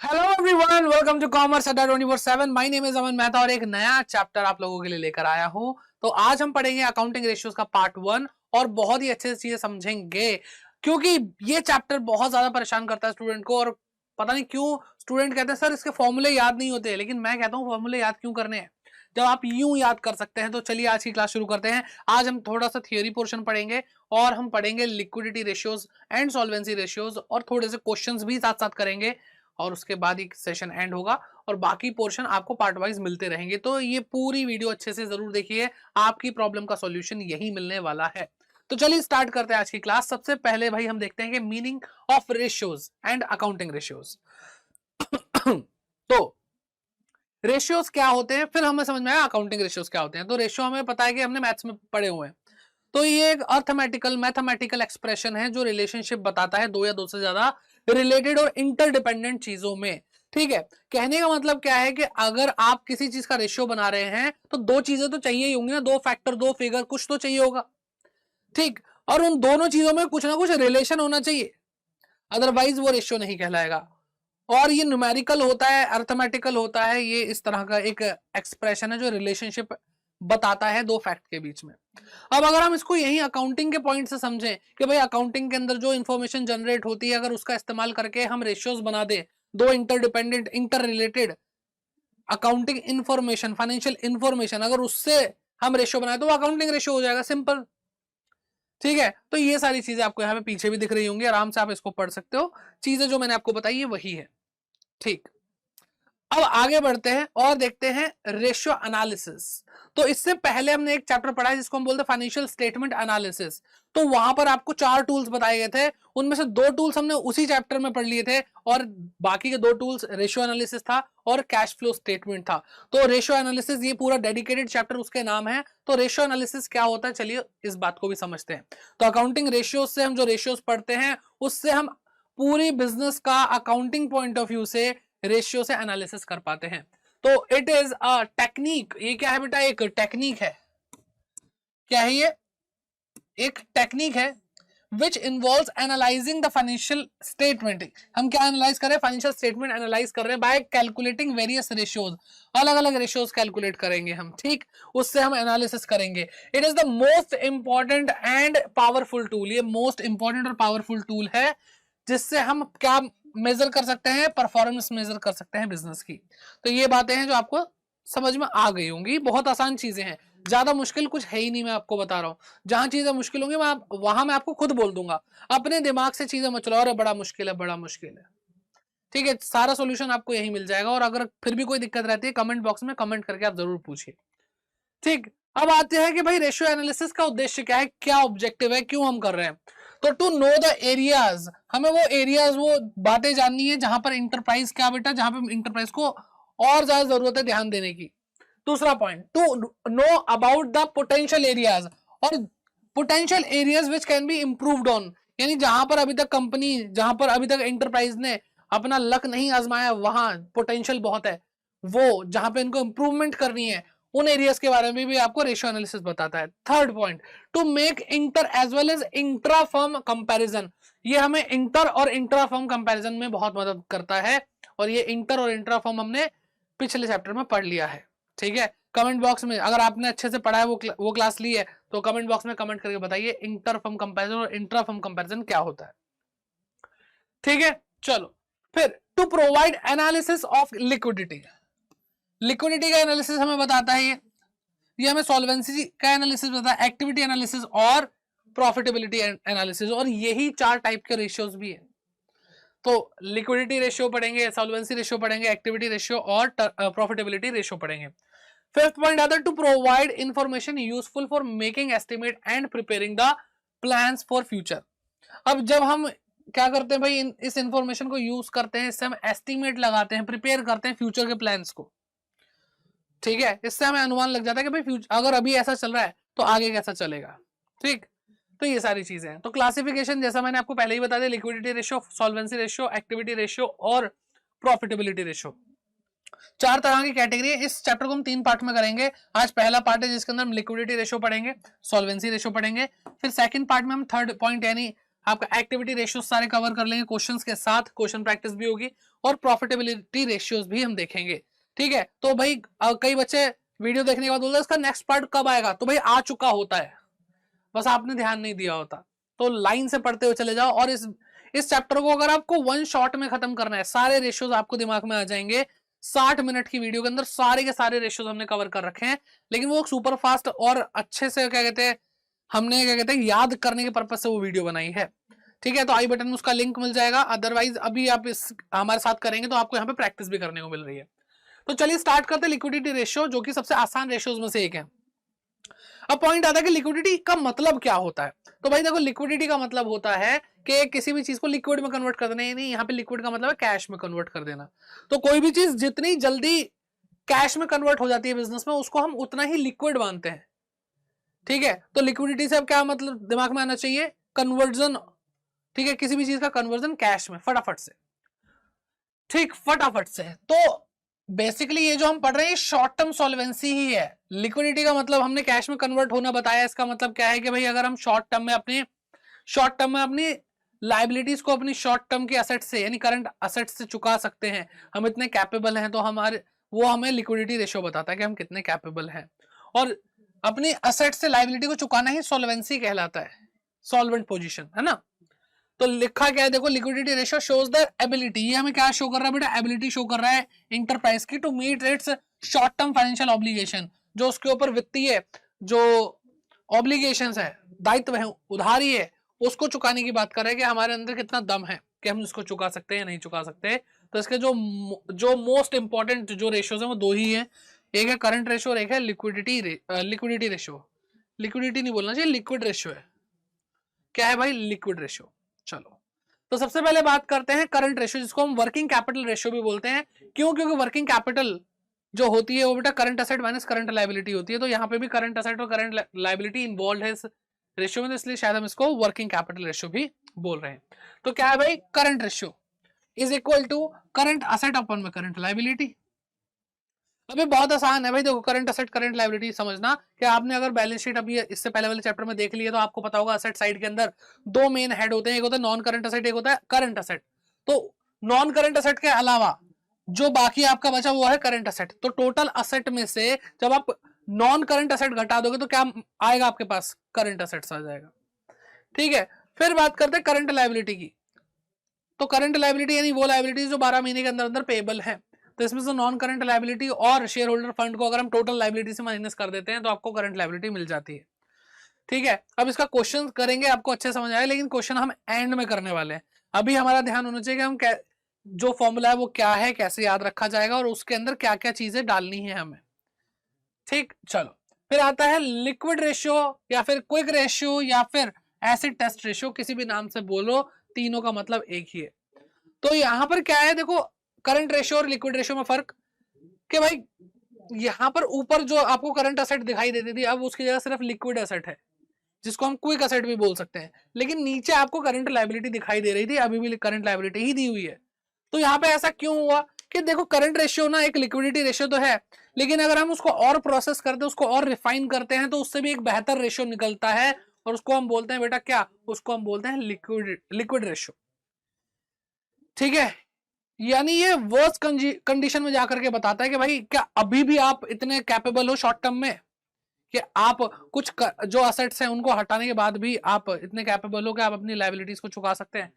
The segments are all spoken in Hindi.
Hello everyone, welcome to commerce Adda 24/7। My name is Aman Mehta और एक नया चैप्टर आप लोगों के लिए लेकर आया हूं। तो आज हम पढ़ेंगे अकाउंटिंग रेशियोज का पार्ट 1 और बहुत ही अच्छे से चीजें समझेंगे, क्योंकि ये चैप्टर बहुत ज्यादा परेशान करता है स्टूडेंट को। और पता नहीं क्यों स्टूडेंट कहते हैं सर इसके फॉर्मूले याद नहीं होते, लेकिन मैं कहता हूँ फॉर्मूले याद क्यों करने हैं जब आप यूं याद कर सकते हैं। तो चलिए आज की क्लास शुरू करते हैं। आज हम थोड़ा सा थियोरी पोर्शन पढ़ेंगे और हम पढ़ेंगे liquidity ratios and solvency ratios और थोड़े से क्वेश्चंस भी साथ साथ करेंगे और उसके बाद ही सेशन एंड होगा और बाकी पोर्शन आपको पार्ट वाइज मिलते रहेंगे। तो ये पूरी वीडियो अच्छे से जरूर देखिए, आपकी प्रॉब्लम का सॉल्यूशन यही मिलने वाला है। तो चलिए स्टार्ट करते हैं आज की क्लास। सबसे पहले भाई हम देखते हैं कि meaning of ratios and accounting ratios. तो रेशियोज क्या होते हैं, फिर हमें समझ में आया अकाउंटिंग रेशियोज क्या होते हैं। तो रेशियो हमें पता है कि हमने मैथ्स में पढ़े हुए हैं। तो ये एक अर्थमेटिकल मैथमेटिकल एक्सप्रेशन है जो रिलेशनशिप बताता है दो या दो से ज्यादा रिलेटेड और इंटरडिपेंडेंट चीजों में। ठीक है, कहने का मतलब क्या है कि अगर आप किसी चीज का रेशियो बना रहे हैं तो दो चीजें तो चाहिए ही होंगी ना, दो फैक्टर दो फिगर कुछ तो चाहिए होगा। ठीक, और उन दोनों चीजों में कुछ ना कुछ रिलेशन होना चाहिए, अदरवाइज वो रेशियो नहीं कहलाएगा। और ये न्यूमेरिकल होता है, अर्थमेटिकल होता है, ये इस तरह का एक एक्सप्रेशन है जो रिलेशनशिप बताता है दो फैक्ट के बीच में। अब अगर हम इसको यही अकाउंटिंग के पॉइंट से समझें कि भाई अकाउंटिंग के अंदर जो इंफॉर्मेशन जनरेट होती है अगर उसका इस्तेमाल करके हम रेशियोज बना दे, दो interdependent inter related accounting information financial information, अगर उससे हम रेशियो बनाए तो वो अकाउंटिंग रेशियो हो जाएगा, सिंपल। ठीक है, तो ये सारी चीजें आपको यहाँ पे पीछे भी दिख रही होंगी, आराम से आप इसको पढ़ सकते हो। चीजें जो मैंने आपको बताई है वही है। ठीक, अब आगे बढ़ते हैं और देखते हैं रेशियो एनालिसिस। तो इससे पहले हमने एक चैप्टर पढ़ा है जिसको हम बोलते हैं फाइनेंशियल स्टेटमेंट एनालिसिस। तो वहां पर आपको 4 टूल्स बताए गए थे, उनमें से 2 टूल्स हमने उसी चैप्टर में पढ़ लिए थे और बाकी के 2 टूल्स रेशियो एनालिसिस था और कैश फ्लो स्टेटमेंट था। तो रेशियो एनालिसिस ये पूरा डेडिकेटेड चैप्टर उसके नाम है। तो रेशियो एनालिसिस क्या होता है, चलिए इस बात को भी समझते हैं। तो अकाउंटिंग रेशियोज से हम जो रेशियोज पढ़ते हैं उससे हम पूरी बिजनेस का अकाउंटिंग पॉइंट ऑफ व्यू से रेशियो से एनालिसिस कर पाते हैं। तो इट इज अ टेक्निक। ये क्या है बेटा, एक टेक्निक है। क्या है ये? एक टेक्निक है which involves analysing the financial statement. हम क्या एनालाइज कर रहे हैं? फाइनेंशियल स्टेटमेंट एनालाइज कर रहे हैं बाय कैलकुलेटिंग वेरियस रेशियोज। अलग अलग रेशियोज कैलकुलेट करेंगे हम, ठीक, उससे हम एनालिसिस करेंगे। It is the most important and powerful tool. ये मोस्ट इंपॉर्टेंट और पावरफुल टूल है जिससे हम क्या मेजर कर सकते हैं? परफॉर्मेंस मेजर कर सकते हैं बिजनेस की। तो ये बातें हैं जो आपको समझ में आ गई होंगी। बहुत आसान चीजें हैं, ज्यादा मुश्किल कुछ है ही नहीं, मैं आपको बता रहा हूँ। जहां चीजें मुश्किल होंगी वहां मैं आपको खुद बोल दूंगा, अपने दिमाग से चीजें मत चलाओ, अरे बड़ा मुश्किल है बड़ा मुश्किल है। ठीक है, सारा सोल्यूशन आपको यही मिल जाएगा। और अगर फिर भी कोई दिक्कत रहती है कमेंट बॉक्स में कमेंट करके आप जरूर पूछिए। ठीक, अब आते हैं कि भाई रेशियो एनालिसिस का उद्देश्य क्या है, क्या ऑब्जेक्टिव है, क्यों हम कर रहे हैं। तो टू नो द एरियाज, हमें वो एरियाज वो बातें जाननी है जहां पर इंटरप्राइज क्या बेटा, जहां पर इंटरप्राइज को और ज्यादा जरूरत है ध्यान देने की। दूसरा point, to know about the potential areas, और potential areas which can be improved on, यानी जहां पर अभी तक कंपनी, जहां पर अभी तक इंटरप्राइज ने अपना लक नहीं आजमाया वहां पोटेंशियल बहुत है, वो जहां पे इनको इंप्रूवमेंट करनी है उन एरियाज के बारे में भी आपको रेशियो एनालिसिस बताता है। Third point, to make inter as well as intra firm comparison. ये हमें इंटर और इंट्रा फर्म कंपैरिजन में बहुत मदद करता है और ये इंटर और इंट्रा फर्म हमने पिछले चैप्टर में पढ़ लिया है। ठीक है, कमेंट बॉक्स में अगर आपने अच्छे से पढ़ा है वो क्लास ली है तो कमेंट बॉक्स में कमेंट करके बताइए इंटर फर्म कंपैरिजन और इंट्रा फर्म कंपैरिजन क्या होता है। ठीक है, चलो फिर to provide analysis of liquidity. Liquidity का एनालिसिस हमें बताता है ये हमें सॉल्वेंसी का एनालिसिस बताता है, एक्टिविटी एनालिसिस और प्रॉफिटेबिलिटी एनालिसिस, और यही 4 टाइप के रेशियोज भी है। तो लिक्विडिटी रेशियो पढ़ेंगे, सॉल्वेंसी रेशियो पढ़ेंगे, एक्टिविटी रेशियो और प्रॉफिटेबिलिटी रेशियो पढ़ेंगे। फिफ्थ पॉइंट आता है to provide information useful for making estimate and preparing the plans for future. अब जब हम क्या करते हैं भाई, इस इंफॉर्मेशन को यूज करते हैं, इससे हम एस्टिमेट लगाते हैं, प्रिपेयर करते हैं फ्यूचर के प्लान्स को। ठीक है, इससे हमें अनुमान लग जाता है कि भाई फ्यूचर अगर अभी ऐसा चल रहा है तो आगे कैसा चलेगा। ठीक, तो ये सारी चीजें हैं। तो क्लासिफिकेशन जैसा मैंने आपको पहले ही बता दिया, liquidity ratio, solvency ratio, activity ratio और प्रॉफिटेबिलिटी रेशियो, 4 तरह की कैटेगरी है। इस चैप्टर को हम 3 पार्ट में करेंगे। आज पहला पार्ट है जिसके अंदर हम लिक्विडिटी रेशियो पढ़ेंगे, सॉल्वेंसी रेशियो पढ़ेंगे, फिर सेकंड पार्ट में हम थर्ड पॉइंट यानी आपका एक्टिविटी रेशियो सारे कवर कर लेंगे क्वेश्चंस के साथ, क्वेश्चन प्रैक्टिस भी होगी। और प्रॉफिटेबिलिटी रेशियोज भी हम देखेंगे। ठीक है, तो भाई कई बच्चे वीडियो देखने के बाद बोलते हैं इसका नेक्स्ट पार्ट कब आएगा, तो भाई आ चुका होता है, बस आपने ध्यान नहीं दिया होता। तो लाइन से पढ़ते हुए चले जाओ, और इस चैप्टर को अगर आपको वन शॉट में खत्म करना है, सारे रेशियोज आपको दिमाग में आ जाएंगे। 60 मिनट की वीडियो के अंदर सारे के सारे रेशियोज हमने कवर कर रखे हैं, लेकिन वो सुपर फास्ट और अच्छे से क्या कहते हैं, हमने क्या कहते हैं याद करने के पर्पज से वो वीडियो बनाई है। ठीक है, तो आई बटन में उसका लिंक मिल जाएगा, अदरवाइज अभी आप इस हमारे साथ करेंगे तो आपको यहाँ पे प्रैक्टिस भी करने को मिल रही है। तो चलिए स्टार्ट करते हैं लिक्विडिटी रेशियो, जो कि सबसे आसान रेशियोज में से एक है। अब पॉइंट आता है कि लिक्विडिटी का मतलब क्या होता है। तो भाई देखो, लिक्विडिटी का मतलब होता है कि किसी भी चीज को लिक्विड में कन्वर्ट कर देना। नहीं, यहाँ पे लिक्विड का मतलब है कैश में कन्वर्ट कर देना। तो कोई भी चीज जितनी जल्दी कैश में कन्वर्ट हो जाती है बिजनेस में, उसको हम उतना ही लिक्विड मानते हैं। ठीक है, तो लिक्विडिटी से अब क्या मतलब दिमाग में आना चाहिए, कन्वर्जन। ठीक है, किसी भी चीज का कन्वर्जन कैश में फटाफट से। ठीक, फटाफट से। तो बेसिकली ये जो हम पढ़ रहे हैं शॉर्ट टर्म सॉल्वेंसी ही है। लिक्विडिटी का मतलब हमने कैश में कन्वर्ट होना बताया। इसका मतलब क्या है कि भाई अगर हम शॉर्ट टर्म में अपनी लाइबिलिटीज को अपनी शॉर्ट टर्म के असेट से यानी करंट असेट से चुका सकते हैं, हम इतने कैपेबल हैं, तो वो हमें लिक्विडिटी रेशियो बताता है कि हम कितने कैपेबल हैं। और अपनी असेट से लाइबिलिटी को चुकाना ही सॉल्वेंसी कहलाता है, सॉल्वेंट पोजीशन, है ना। तो लिखा क्या है देखो, liquidity ratio shows the ability, ये हमें क्या शो कर रहा है बेटा, एबिलिटी शो कर रहा है इंटरप्राइज की to meet its short term financial obligation, जो उसके ऊपर वित्तीय जो ऑब्लिगेशंस है, दायित्व है, उधारी है, उसको चुकाने की बात कर रहे हैं कि हमारे अंदर कितना दम है कि हम इसको चुका सकते हैं या नहीं चुका सकते। तो इसके जो मोस्ट इंपॉर्टेंट जो रेशियोज है वो दो ही है, एक है करंट रेशियो और एक है लिक्विडिटी रेशियो। लिक्विडिटी नहीं बोलना चाहिए, लिक्विड रेशियो है। क्या है भाई, लिक्विड रेशियो। चलो, तो सबसे पहले बात करते हैं करंट रेशियो, जिसको हम वर्किंग कैपिटल रेशियो भी बोलते हैं। क्यों? क्योंकि वर्किंग कैपिटल जो होती है वो बेटा current asset minus current liability होती है। तो यहाँ पे भी करंट असेट और करंट लायबिलिटी इन्वॉल्व है इस रेशियो में, तो इसलिए शायद हम इसको वर्किंग कैपिटल रेशियो भी बोल रहे हैं। तो क्या है भाई, current ratio is equal to current asset upon में करंट लायबिलिटी। अभी बहुत आसान है भाई, देखो करंट असेट करंट लायबिलिटी समझना कि आपने अगर बैलेंस शीट अभी इससे पहले वाले चैप्टर में देख लिया तो आपको पता होगा असेट साइड के अंदर दो मेन हेड होते हैं, एक होता है नॉन करंट असेट, एक होता है करंट असेट। तो नॉन करंट असेट के अलावा जो बाकी आपका बचा वो है करंट असेट। तो टोटल असेट में से जब आप नॉन करंट असेट घटा दोगे तो क्या आएगा आपके पास, करंट असेट्स आ जाएगा। ठीक है, फिर बात करते हैं करंट लायबिलिटी की। तो करंट लायबिलिटी यानी वो लायबिलिटी जो 12 महीने के अंदर अंदर पेएबल है। तो इसमें से नॉन करंट लायबिलिटी और शेयर होल्डर फंड को अगर हम टोटल लायबिलिटी से माइनस कर देते हैं तो आपको करंट लायबिलिटी मिल जाती है। ठीक है, अब इसका क्वेश्चन करेंगे, आपको अच्छे समझ आए, लेकिन क्वेश्चन हम एंड में करने वाले हैं। अभी हमारा ध्यान होना चाहिए कि हम जो फॉर्मूला है वो क्या है, कैसे याद रखा जाएगा और उसके अंदर क्या क्या चीजें डालनी है हमें। ठीक, चलो फिर आता है लिक्विड रेशियो या फिर क्विक रेशियो या फिर एसिड टेस्ट रेशियो, किसी भी नाम से बोलो, तीनों का मतलब एक ही है। तो यहां पर क्या है देखो, करंट रेशियो और लिक्विड रेशियो में फर्क कि भाई यहां पर ऊपर जो आपको करंट असेट दिखाई देती थी, अब उसकी जगह सिर्फ लिक्विड असेट है, जिसको हम क्विक असेट भी बोल सकते हैं। लेकिन नीचे आपको करंट लायबिलिटी दिखाई दे रही थी, अभी भी करंट लायबिलिटी ही दी हुई है। तो यहाँ पे ऐसा क्यों हुआ कि देखो करंट रेशियो ना एक लिक्विडिटी रेशियो तो है, लेकिन अगर हम उसको और प्रोसेस करते हैं, उसको और रिफाइन करते हैं, तो उससे भी एक बेहतर रेशियो निकलता है, और उसको हम बोलते हैं बेटा क्या, उसको हम बोलते हैं लिक्विड रेशियो। ठीक है, यानी ये वर्स्ट कंडीशन में जाकर के बताता है कि भाई क्या अभी भी आप इतने कैपेबल हो शॉर्ट टर्म में कि आप कुछ जो असेट्स हैं उनको हटाने के बाद भी आप इतने कैपेबल हो कि आप अपनी लायबिलिटीज को चुका सकते हैं।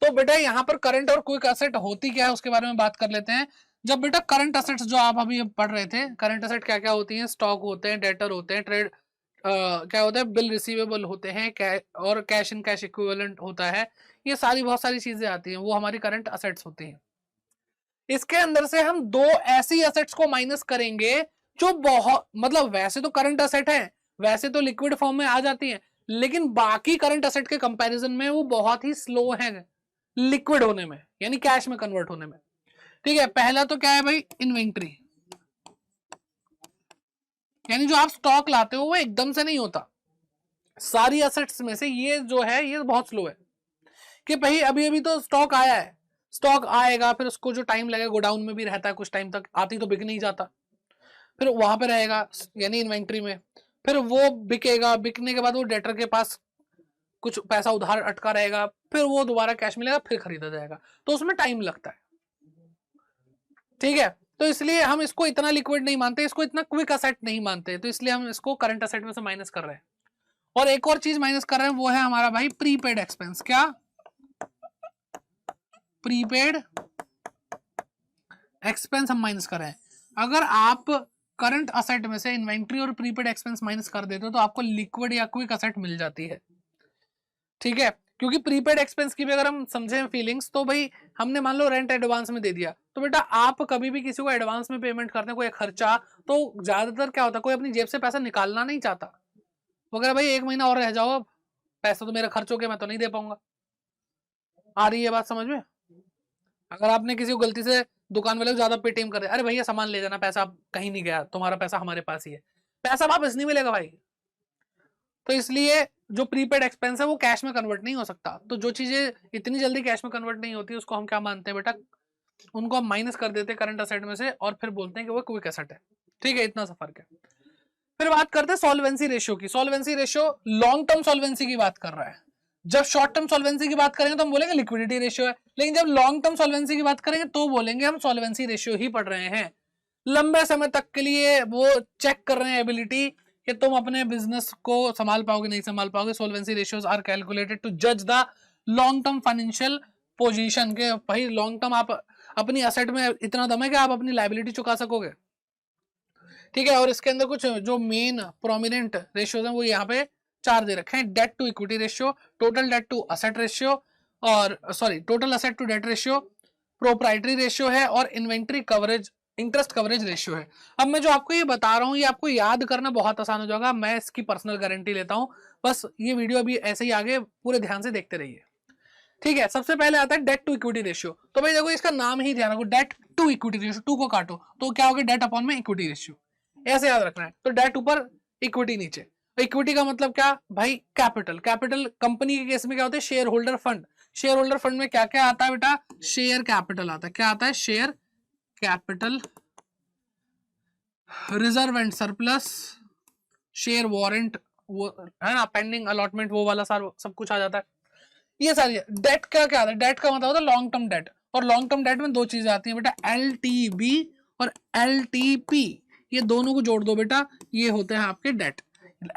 तो बेटा यहाँ पर करंट और क्विक असेट होती क्या है उसके बारे में बात कर लेते हैं। जब बेटा करंट असेट्स जो आप अभी पढ़ रहे थे, करंट असेट क्या क्या होती हैं, स्टॉक होते हैं, डेटर होते हैं, ट्रेड क्या होता है, बिल रिसीवेबल होते हैं, और कैश इन कैश इक्विवेलेंट होता है। ये सारी बहुत सारी चीजें आती हैं, वो हमारी करंट असेट्स होती हैं। इसके अंदर से हम दो ऐसी असेट्स को माइनस करेंगे जो बहुत मतलब वैसे तो करंट असेट है, वैसे तो लिक्विड फॉर्म में आ जाती है, लेकिन बाकी करंट असेट के कंपैरिजन में वो बहुत ही स्लो है लिक्विड होने में, यानी कैश में कन्वर्ट होने में। ठीक है, पहला तो क्या है भाई, इन्वेंट्री, यानी जो आप स्टॉक लाते हो वो एकदम से नहीं होता। सारी असेट्स में से ये जो है ये बहुत स्लो है कि भाई अभी अभी तो स्टॉक आया है, स्टॉक आएगा, फिर उसको जो टाइम लगेगा, गोडाउन में भी रहता है कुछ टाइम तक, आती तो बिक नहीं जाता, फिर वहां पे रहेगा यानी इन्वेंट्री में, फिर वो बिकेगा, बिकने के बाद वो डेटर के पास कुछ पैसा उधार अटका रहेगा, फिर वो दोबारा कैश मिलेगा, फिर खरीदा जाएगा, तो उसमें टाइम लगता है। ठीक है, तो इसलिए हम इसको इतना लिक्विड नहीं मानते, इसको इतना क्विक असेट नहीं मानते, तो इसलिए हम इसको करंट असेट में से माइनस कर रहे हैं। और एक और चीज माइनस कर रहे हैं, वो है हमारा भाई प्रीपेड एक्सपेंस। क्या? प्रीपेड एक्सपेंस हम माइनस कर रहे हैं। अगर आप करंट असेट में से इन्वेंट्री और प्रीपेड एक्सपेंस माइनस कर देते हो तो आपको लिक्विड या क्विक असेट मिल जाती है। ठीक है, क्योंकि प्रीपेड एक्सपेंस की भी अगर हम समझें फीलिंग्स, तो भाई हमने मान लो रेंट एडवांस में दे दिया, तो बेटा आप कभी भी किसी को एडवांस में पेमेंट करते हैं कोई खर्चा, तो ज्यादातर क्या होता है, कोई अपनी जेब से पैसा निकालना नहीं चाहता, वो कह रहा भाई 1 महीना और रह जाओ, अब पैसा तो मेरा खर्च हो गया, मैं तो नहीं दे पाऊंगा। आ रही है बात समझ में? अगर आपने किसी को गलती से दुकान वाले को ज्यादा पेटीएम कर दिया, अरे भैया सामान ले जाना, पैसा कहीं नहीं गया, तुम्हारा पैसा हमारे पास ही है, पैसा वापस नहीं मिलेगा भाई। तो इसलिए जो प्रीपेड एक्सपेंस है वो कैश में कन्वर्ट नहीं हो सकता। तो जो चीजें इतनी जल्दी कैश में कन्वर्ट नहीं होती उसको हम क्या मानते हैं बेटा, उनको हम माइनस कर देते हैं करंट असेट में से, और फिर बोलते हैं कि वो क्विक असेट है। ठीक है, इतना सा फर्क है। फिर बात करते हैं सॉल्वेंसी रेशियो की। Solvency ratio long term solvency की बात कर रहा है। जब शॉर्ट टर्म सॉल्वेंसी की बात करेंगे तो हम बोलेंगे लिक्विडिटी रेशियो है, लेकिन जब लॉन्ग टर्म सॉल्वेंसी की बात करेंगे तो बोलेंगे हम सॉल्वेंसी रेशियो ही पढ़ रहे हैं। लंबे समय तक के लिए वो चेक कर रहे हैं एबिलिटी कि तुम अपने बिजनेस को संभाल पाओगे नहीं संभाल पाओगे। Solvency ratios are calculated to जज the long term financial position के भाई लॉन्ग टर्म आप अपनी असेट में इतना दम है कि आप अपनी लायबिलिटी चुका सकोगे। ठीक है, और इसके अंदर कुछ जो मेन प्रोमिनेंट रेशियोज हैं वो यहाँ पे 4 दे रखे हैं। Debt to equity ratio, total debt to asset ratio, और sorry total asset to debt ratio, proprietary ratio है, और inventory coverage interest coverage ratio है। अब मैं जो आपको ये बता रहा हूँ ये आपको याद करना बहुत आसान हो जाएगा, मैं इसकी पर्सनल गारंटी लेता हूँ। बस ये वीडियो अभी ऐसे ही आगे पूरे ध्यान से देखते रहिए। ठीक है, सबसे पहले आता है डेट टू इक्विटी रेशियो। तो भाई देखो इसका नाम ही ध्यान रखो, debt to equity ratio, to को काटो तो क्या होगा, डेट अपॉन में इक्विटी रेशियो, ऐसे याद रखना है। तो डेट ऊपर इक्विटी नीचे। इक्विटी का मतलब क्या भाई, कैपिटल। कैपिटल कंपनी के केस में क्या होता है, share holder fund. Share holder fund में क्या क्या आता है बेटा, शेयर कैपिटल आता है। क्या आता है, share capital, reserve and surplus, share warrant, वो है ना, पेंडिंग अलॉटमेंट, वो वाला सारा सब कुछ आ जाता है। ये सारी डेट का क्या आता है, डेट का मतलब होता है लॉन्ग टर्म डेट। और लॉन्ग टर्म डेट में 2 चीजें आती हैं बेटा, LTB और LTP, ये दोनों को जोड़ दो बेटा, ये होते हैं आपके डेट।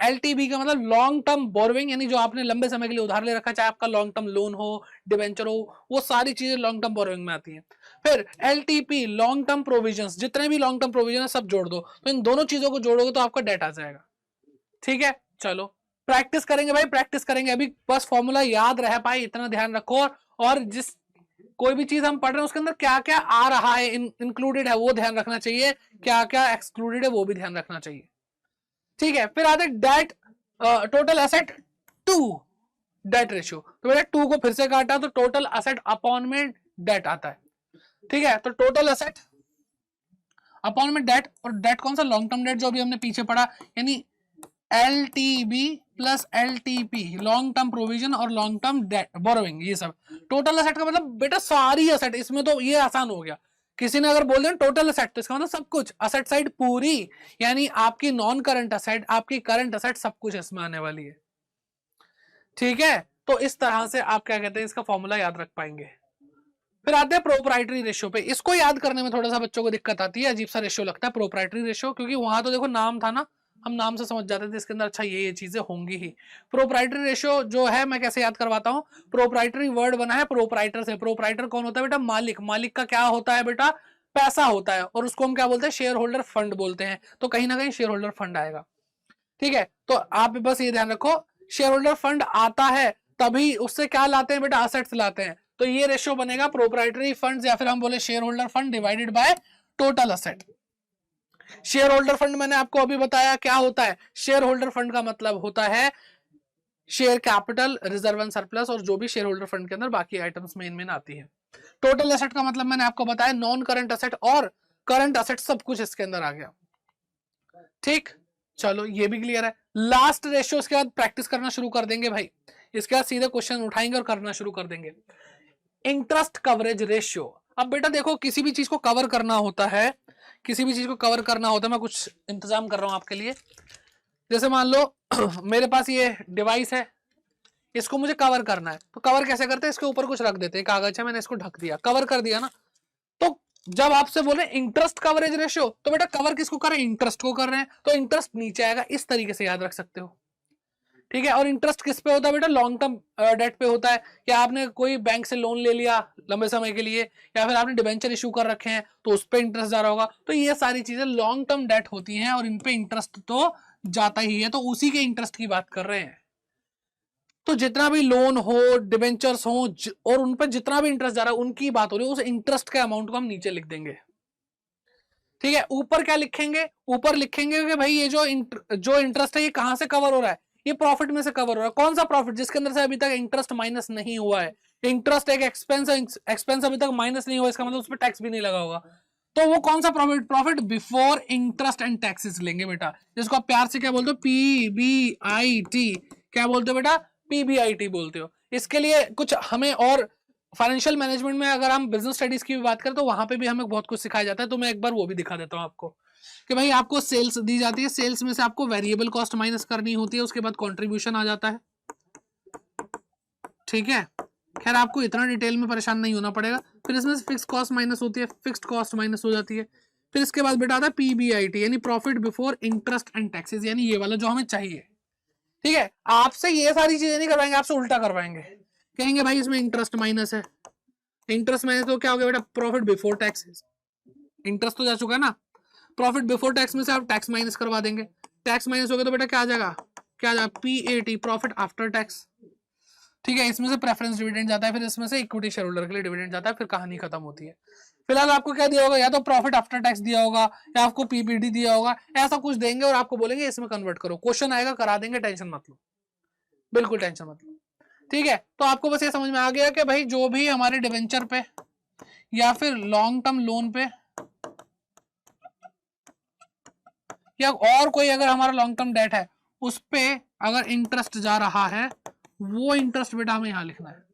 LTB का मतलब लॉन्ग टर्म बोरोइंग, यानी जो आपने लंबे समय के लिए उधार ले रखा, चाहे आपका लॉन्ग टर्म लोन हो, डिवेंचर हो, वो सारी चीजें लॉन्ग टर्म बोरोइंग में आती हैं। फिर LTP लॉन्ग टर्म प्रोविजंस, जितने भी लॉन्ग टर्म प्रोविजन है सब जोड़ दो, तो इन दोनों चीजों को जोड़ोगे तो आपका डेट आ जाएगा। ठीक है, चलो प्रैक्टिस करेंगे भाई, प्रैक्टिस करेंगे। अभी बस फॉर्मूला याद रह पाए इतना ध्यान रखो, और जिस कोई भी चीज हम पढ़ रहे हैं उसके अंदर क्या क्या आ रहा है, इंक्लूडेड है वो ध्यान रखना चाहिए, क्या क्या एक्सक्लूडेड है वो भी ध्यान रखना चाहिए। ठीक है, फिर आते debt total asset to debt ratio. तो बेटा 2 को फिर से काटा तो टोटल असेट अपॉन में डेट आता है। ठीक है, तो टोटल असेट अपॉन में डेट, और डेट कौन सा, लॉन्ग टर्म डेट जो अभी हमने पीछे पढ़ा, यानी LTB plus LTP, long term provision और लॉन्ग टर्म बोरोइंग, ये सब। टोटल असेट का मतलब बेटा सारी असेट, इसमें तो ये आसान हो गया। किसी ने अगर बोल दिया टोटल असेट तो इसका मतलब सब कुछ, असेट साइड पूरी, यानी आपकी नॉन करंट असेट, आपकी करंट असेट, सब कुछ इसमें आने वाली है। ठीक है, तो इस तरह से आप क्या कहते हैं, इसका फॉर्मूला याद रख पाएंगे। फिर आते हैं प्रोप्राइटरी रेशियो पे। इसको याद करने में थोड़ा सा बच्चों को दिक्कत आती है, अजीब सा रेशियो लगता है प्रोप्राइटरी रेशियो, क्योंकि वहां तो देखो नाम था ना, हम नाम से समझ जाते थे इसके अंदर अच्छा ये चीजें होंगी ही। प्रोप्राइटरी रेशियो जो है मैं कैसे याद करवाता हूँ, प्रोप्राइटरी वर्ड बना है प्रोप्राइटर से। प्रोप्राइटर कौन होता है बेटा, मालिक। मालिक का क्या होता है बेटा, पैसा होता है, और उसको हम क्या बोलते हैं, शेयर होल्डर फंड बोलते हैं। तो कहीं ना कहीं शेयर होल्डर फंड आएगा। ठीक है, तो आप बस ये ध्यान रखो, शेयर होल्डर फंड आता है तभी उससे क्या लाते हैं बेटा, असेट्स लाते हैं। तो ये रेशियो बनेगा प्रोप्राइटरी फंड्स, या फिर हम बोले share holder fund divided by total asset. Share holder fund मैंने आपको अभी बताया क्या होता है। शेयर होल्डर फंड का मतलब होता है share capital, reserve and surplus, और जो भी शेयर होल्डर फंड के अंदर बाकी आइटम्स मेन आती है। टोटल असेट का मतलब मैंने आपको बताया नॉन करंट असेट और करंट असेट, सब कुछ इसके अंदर आ गया। ठीक, चलो ये भी क्लियर है। लास्ट रेशियो, इसके बाद प्रैक्टिस करना शुरू कर देंगे भाई, इसके बाद सीधे क्वेश्चन उठाएंगे और करना शुरू कर देंगे। Interest coverage ratio. अब बेटा देखो किसी भी चीज को कवर करना होता है, किसी भी चीज को कवर करना होता है, मैं कुछ इंतजाम कर रहा हूं आपके लिए। जैसे मान लो मेरे पास ये डिवाइस है, इसको मुझे कवर करना है, तो कवर कैसे करते हैं, इसके ऊपर कुछ रख देते हैं, कागज है, मैंने इसको ढक दिया, कवर कर दिया ना। तो जब आपसे बोले इंटरेस्ट कवरेज रेशियो, तो बेटा कवर किसको कर रहे हैं? इंटरेस्ट को कर रहे हैं, तो इंटरेस्ट नीचे आएगा, इस तरीके से याद रख सकते हो, ठीक है। और इंटरेस्ट किस पे होता है बेटा? लॉन्ग टर्म डेट पे होता है। या आपने कोई बैंक से लोन ले लिया लंबे समय के लिए, या फिर आपने डिबेंचर इशू कर रखे हैं तो उस पे इंटरेस्ट जा रहा होगा। तो ये सारी चीजें लॉन्ग टर्म डेट होती हैं और इन पे इंटरेस्ट तो जाता ही है, तो उसी के इंटरेस्ट की बात कर रहे हैं। तो जितना भी लोन हो, डिबेंचर्स हो और उन पर जितना भी इंटरेस्ट जा रहा है उनकी बात हो रही है, उस इंटरेस्ट के अमाउंट को हम नीचे लिख देंगे, ठीक है। ऊपर क्या लिखेंगे? ऊपर लिखेंगे कि भाई ये जो इंटरेस्ट है ये कहां से कवर हो रहा है? ये प्रॉफिट में से कवर हो रहा है। कौन सा प्रॉफिट? जिसके अंदर से अभी तक इंटरेस्ट माइनस नहीं हुआ है। इंटरेस्ट एक एक्सपेंस अभी तक माइनस नहीं हुआ, इसका मतलब उस पर टैक्स भी नहीं लगा होगा। तो वो कौन सा profit? Profit before interest and taxes लेंगे बेटा, जिसको आप प्यार से क्या बोलते हो? PBIT। क्या बोलते हो बेटा? PBIT बोलते हो। इसके लिए कुछ हमें और फाइनेंशियल मैनेजमेंट में अगर हम बिजनेस स्टडीज की भी बात करें तो वहां पे भी हमें बहुत कुछ सिखाया जाता है। तो मैं एक बार वो भी दिखा देता हूं आपको कि भाई आपको सेल्स दी जाती है, सेल्स में से आपको वेरिएबल कॉस्ट माइनस करनी होती है, उसके बाद कंट्रीब्यूशन आ जाता है, ठीक है। खैर आपको इतना डिटेल में परेशान नहीं होना पड़ेगा। फिर इसमें से फिक्स कॉस्ट माइनस होती है, फिक्स्ड कॉस्ट माइनस हो जाती है। फिर इसके बाद बेटा आता है PBIT यानी profit before interest and taxes, यानी ये वाला जो हमें चाहिए, ठीक है। आपसे ये सारी चीजें नहीं करवाएंगे, आपसे उल्टा करवाएंगे, कहेंगे भाई इसमें इंटरेस्ट माइनस है। इंटरेस्ट माइनस तो क्या हो गया बेटा? Profit before tax. इंटरेस्ट तो जा चुका है ना, प्रॉफिट बिफोर टैक्स में से आप टैक्स माइनस करवा देंगे। टैक्स माइनस हो गया तो बेटा क्या आ जाएगा? क्या आ जाएगा? PAT प्रॉफिट आफ्टर टैक्स, ठीक है। इसमें से प्रेफरेंस डिविडेंड जाता है, फिर इसमें से इक्विटी शेयर होल्डर के लिए डिविडेंड जाता है, फिर कहानी खत्म होती है। फिलहाल आपको क्या दिया होगा? या तो प्रॉफिट आफ्टर टैक्स दिया होगा या आपको PBT दिया होगा, ऐसा कुछ देंगे और आपको बोलेंगे इसमें कन्वर्ट करो। क्वेश्चन आएगा, करा देंगे, टेंशन मत लो, बिल्कुल टेंशन मत लो, ठीक है। तो आपको बस ये समझ में आ गया कि भाई जो भी हमारे डिवेंचर पे या फिर लॉन्ग टर्म लोन पे या और कोई अगर हमारा लॉन्ग टर्म डेट है उस पे अगर इंटरेस्ट जा रहा है, वो इंटरेस्ट बेटा हमें यहां लिखना है।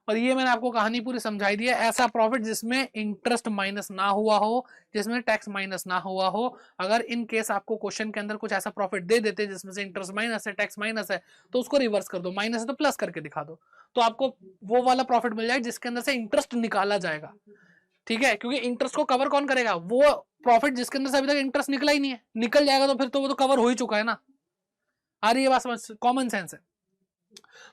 और ये मैंने आपको कहानी पूरी समझाई दी है। ऐसा प्रॉफिट जिसमें इंटरेस्ट माइनस ना हुआ हो, जिसमें टैक्स माइनस ना हुआ हो। अगर इन केस आपको क्वेश्चन के अंदर कुछ ऐसा प्रॉफिट दे देते जिसमें से इंटरेस्ट माइनस है, टैक्स माइनस है, तो उसको रिवर्स कर दो, माइनस है तो प्लस करके दिखा दो, तो आपको वो वाला प्रॉफिट मिल जाएगा जिसके अंदर से इंटरेस्ट निकाला जाएगा, ठीक है। क्योंकि इंटरेस्ट को कवर कौन करेगा? वो प्रॉफिट जिसके अंदर से अभी तक इंटरेस्ट निकला ही नहीं है। निकल जाएगा तो फिर तो वो तो कवर हो ही चुका है ना। आ रही है बात समझ? कॉमन सेंस है।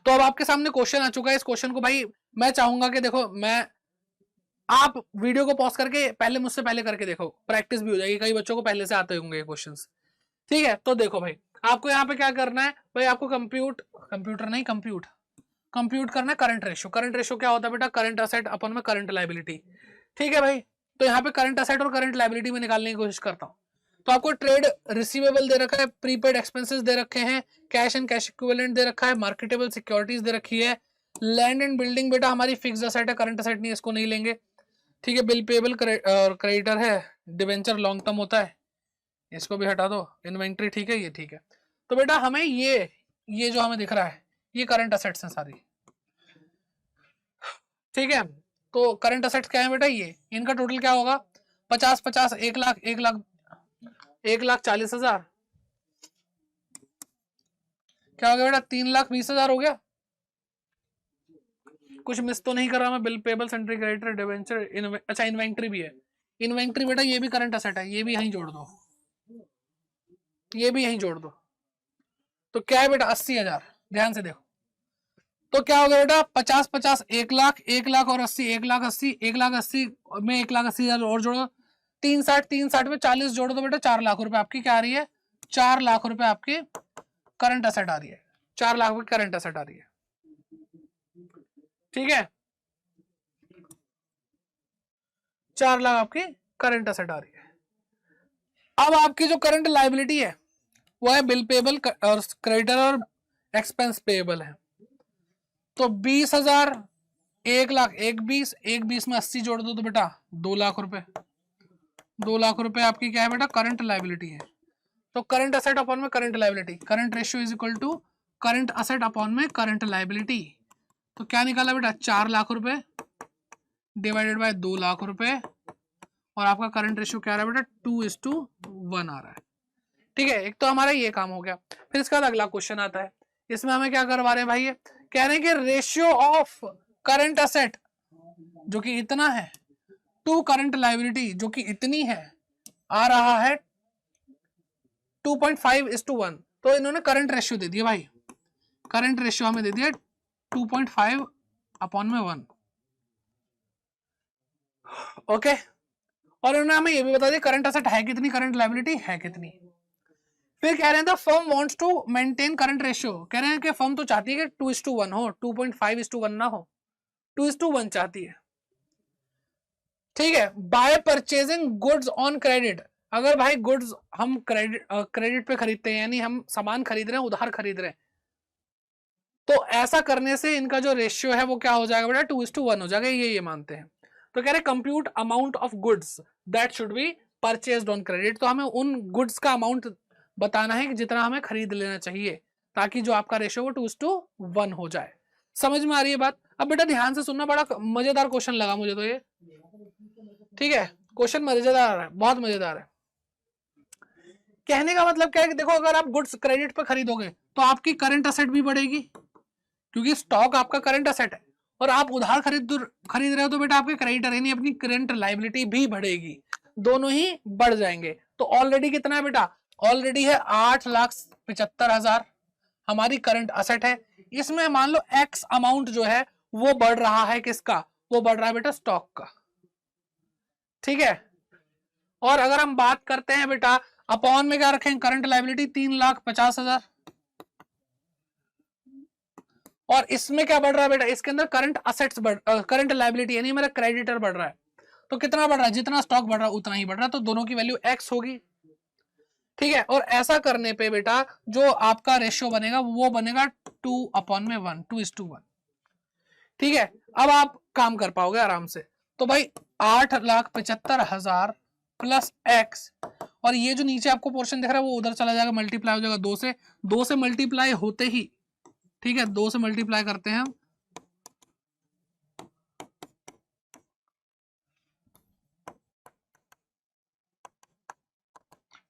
तो अब आपके सामने क्वेश्चन आ चुका है। इस क्वेश्चन को भाई मैं चाहूंगा कि देखो, आप वीडियो को पॉज करके पहले मुझसे पहले करके देखो, प्रैक्टिस भी हो जाएगी। कई बच्चों को पहले से आते होंगे ये क्वेश्चंस, ठीक है। तो देखो भाई, आपको यहाँ पे क्या करना है भाई? आपको कंप्यूट करना है करंट रेशियो। करंट रेशियो क्या होता है बेटा? करंट असेट अपन में करंट लायबिलिटी, ठीक है भाई। तो यहाँ पे करंट असेट और करंट लायबिलिटी में निकालने की कोशिश करता हूँ। तो आपको ट्रेड रिसीवेबल दे रखा है, प्रीपेड एक्सपेंसेस दे रखे हैं, कैश एंड कैश इक्विवेलेंट दे रखा है, मार्केटेबल सिक्योरिटीज दे रखी है, लैंड एंड बिल्डिंग बेटा हमारी फिक्स्ड असेट है, करंट असेट नहीं, इसको नहीं लेंगे, ठीक है। बिल पेबल क्रेडिटर है, डिवेंचर लॉन्ग टर्म होता है, इसको भी हटा दो। इन्वेंट्री ठीक है, ये ठीक है। तो बेटा हमें ये जो हमें दिख रहा है ये करंट असेट्स हैं सारी, ठीक है। तो करंट असेट्स क्या है बेटा? ये इनका टोटल क्या होगा? 50-50 1,40,000 क्या हो गया बेटा? 3,20,000 हो गया। कुछ मिस तो नहीं कर रहा मैं? Bill payable, sundry creditor, debenture, अच्छा इन्वेंट्री भी है। इन्वेंट्री बेटा ये भी करंट असेट है, ये भी यहीं जोड़ दो, ये भी यहीं जोड़ दो। तो क्या है बेटा? 80,000। ध्यान से देखो, तो क्या हो गया बेटा? 50-50 1,00,000, 1,00,000 और 80, 1,80,000, 1,80,000 में 1,80,000 और जोड़ो, 360 में 40 जोड़ो तो बेटा 4 लाख रुपए आपकी क्या आ रही है? 4 लाख रुपए आपकी करंट असेट आ रही है। 4 लाख रुपए करंट असेट आ रही है, ठीक है। 4 लाख आपकी करंट असेट आ रही है। अब आपकी जो करंट लायबिलिटी है वो है बिल पेबल और क्रेडिटर और एक्सपेंस पेबल है। तो 20,000, 1,00,000, 1,20 में 80 जोड़ दो तो बेटा 2 लाख रुपए। 2 लाख रुपए आपकी क्या है बेटा? करंट लायबिलिटी है। तो करंट असेट अपॉन में current liability, current ratio is equal to current asset upon में करंट लायबिलिटी। तो क्या निकाला बेटा? 4 लाख रुपए डिवाइडेड बाय 2 लाख रुपए, और आपका करंट रेशियो क्या आ रहा है बेटा? 2:1 आ रहा है, ठीक है। एक तो हमारा ये काम हो गया। फिर इसके बाद अगला क्वेश्चन आता है, इसमें हमें क्या करवा रहे हैं भाई? ये कह रहे हैं कि रेशियो ऑफ करंट असेट जो कि इतना है टू करंट लायबिलिटी जो कि इतनी है आ रहा है 2.5:1। तो इन्होंने करंट रेशियो दे दिया भाई, करंट रेशियो हमें दे दिया 2.5/1। ओके, और इन्होंने हमें ये भी बता दिया करंट एसेट है कितनी, करंट लायबिलिटी है कितनी। फिर कह रहे हैं firm wants to maintain current ratio, कह रहे हैं कि फर्म तो चाहती है कि 2:1 हो, 2.5:1 ना हो, 2:1 चाहती है। ठीक है, bye purchasing goods on credit, अगर भाई गुड्स हम क्रेडिट पे खरीदते हैं, यानी हम सामान खरीद रहे हैं, उधार खरीद रहे हैं, तो ऐसा करने से इनका जो रेशियो है वो क्या हो जाएगा बेटा, 2:1 हो जाएगा, ये मानते हैं। तो कह रहे compute amount of goods that should be purchased on credit, तो हमें उन गुड्स का अमाउंट बताना है कि जितना हमें खरीद लेना चाहिए, ताकि जो आपका रेशियो वो 2:1 हो जाए। समझ में आ रही है बात? अब बेटा ध्यान से सुनना, बड़ा मजेदार क्वेश्चन लगा मुझे तो ये। ठीक है, क्वेश्चन मजेदार है, बहुत मजेदार है। कहने का मतलब क्या है कि देखो, अगर आप गुड्स क्रेडिट पे खरीदोगे तो आपकी करंट असेट भी बढ़ेगी, क्योंकि स्टॉक आपका करंट असेट है, और आप उधार खरीद रहे हो तो बेटा आपके क्रेडिटर यानी अपनी करंट लायबिलिटी भी बढ़ेगी, दोनों ही बढ़ जाएंगे। तो ऑलरेडी कितना है बेटा, ऑलरेडी है 8,75,000 हमारी करंट असेट है, इसमें मान लो एक्स अमाउंट जो है वो बढ़ रहा है, किसका, वो बढ़ रहा है बेटा स्टॉक का। ठीक है, और अगर हम बात करते हैं बेटा अपॉन में क्या रखें, करंट लायबिलिटी 3,50,000, और इसमें क्या बढ़ रहा है बेटा, इसके अंदर करंट असेट्स करंट लायबिलिटी यानी मेरा क्रेडिटर बढ़ रहा है, तो कितना बढ़ रहा है, जितना स्टॉक बढ़ रहा है उतना ही बढ़ रहा है, तो दोनों की वैल्यू एक्स होगी। ठीक है, और ऐसा करने पे बेटा जो आपका रेशियो बनेगा वो बनेगा 2/1, 2:1। ठीक है, अब आप काम कर पाओगे आराम से। तो भाई 8,75,000 प्लस एक्स, और ये जो नीचे आपको पोर्शन दिख रहा है वो उधर चला जाएगा, मल्टीप्लाई हो जाएगा 2 से मल्टीप्लाई होते ही, ठीक है 2 से मल्टीप्लाई करते हैं हम,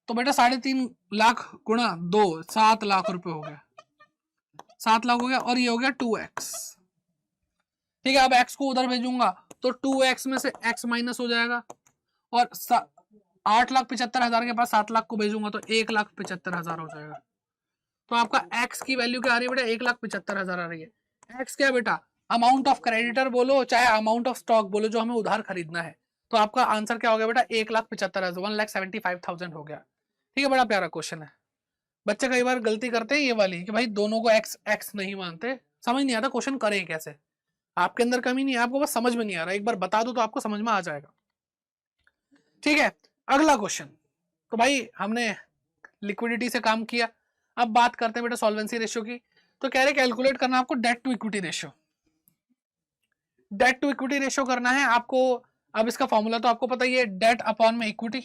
तो बेटा 3.5 लाख गुणा 2, 7 लाख रुपए हो गया, 7 लाख हो गया, और ये हो गया 2x। ठीक है, अब x को उधर भेजूंगा तो 2x में से x माइनस हो जाएगा, और 8,75,000 के पास 7 लाख को भेजूंगा तो 1,75,000 हो जाएगा। तो आपका x की वैल्यू क्या आ रही है बेटा, 1,75,000 आ रही है। x क्या बेटा, अमाउंट ऑफ क्रेडिटर बोलो चाहे अमाउंट ऑफ स्टॉक बोलो जो हमें उधार खरीदना है, तो आपका आंसर क्या हो गया बेटा, 1,75,000, 1,75,000 हो गया। ठीक है, बड़ा प्यारा क्वेश्चन है। बच्चे कई बार गलती करते हैं ये वाली कि भाई दोनों को x नहीं मानते, समझ नहीं आता क्वेश्चन करें कैसे। आपके अंदर कमी नहीं है, आपको बस समझ में नहीं आ रहा, एक बार बता दो तो आपको समझ में आ जाएगा। ठीक है, अगला क्वेश्चन। तो भाई हमने लिक्विडिटी से काम किया, अब बात करते हैं बेटा सॉल्वेंसी रेशियो की। तो कह रहे कैलकुलेट करना आपको debt to equity ratio, debt to equity ratio करना है आपको। अब इसका फॉर्मूला तो आपको पता ही है, डेट अपॉन में इक्विटी,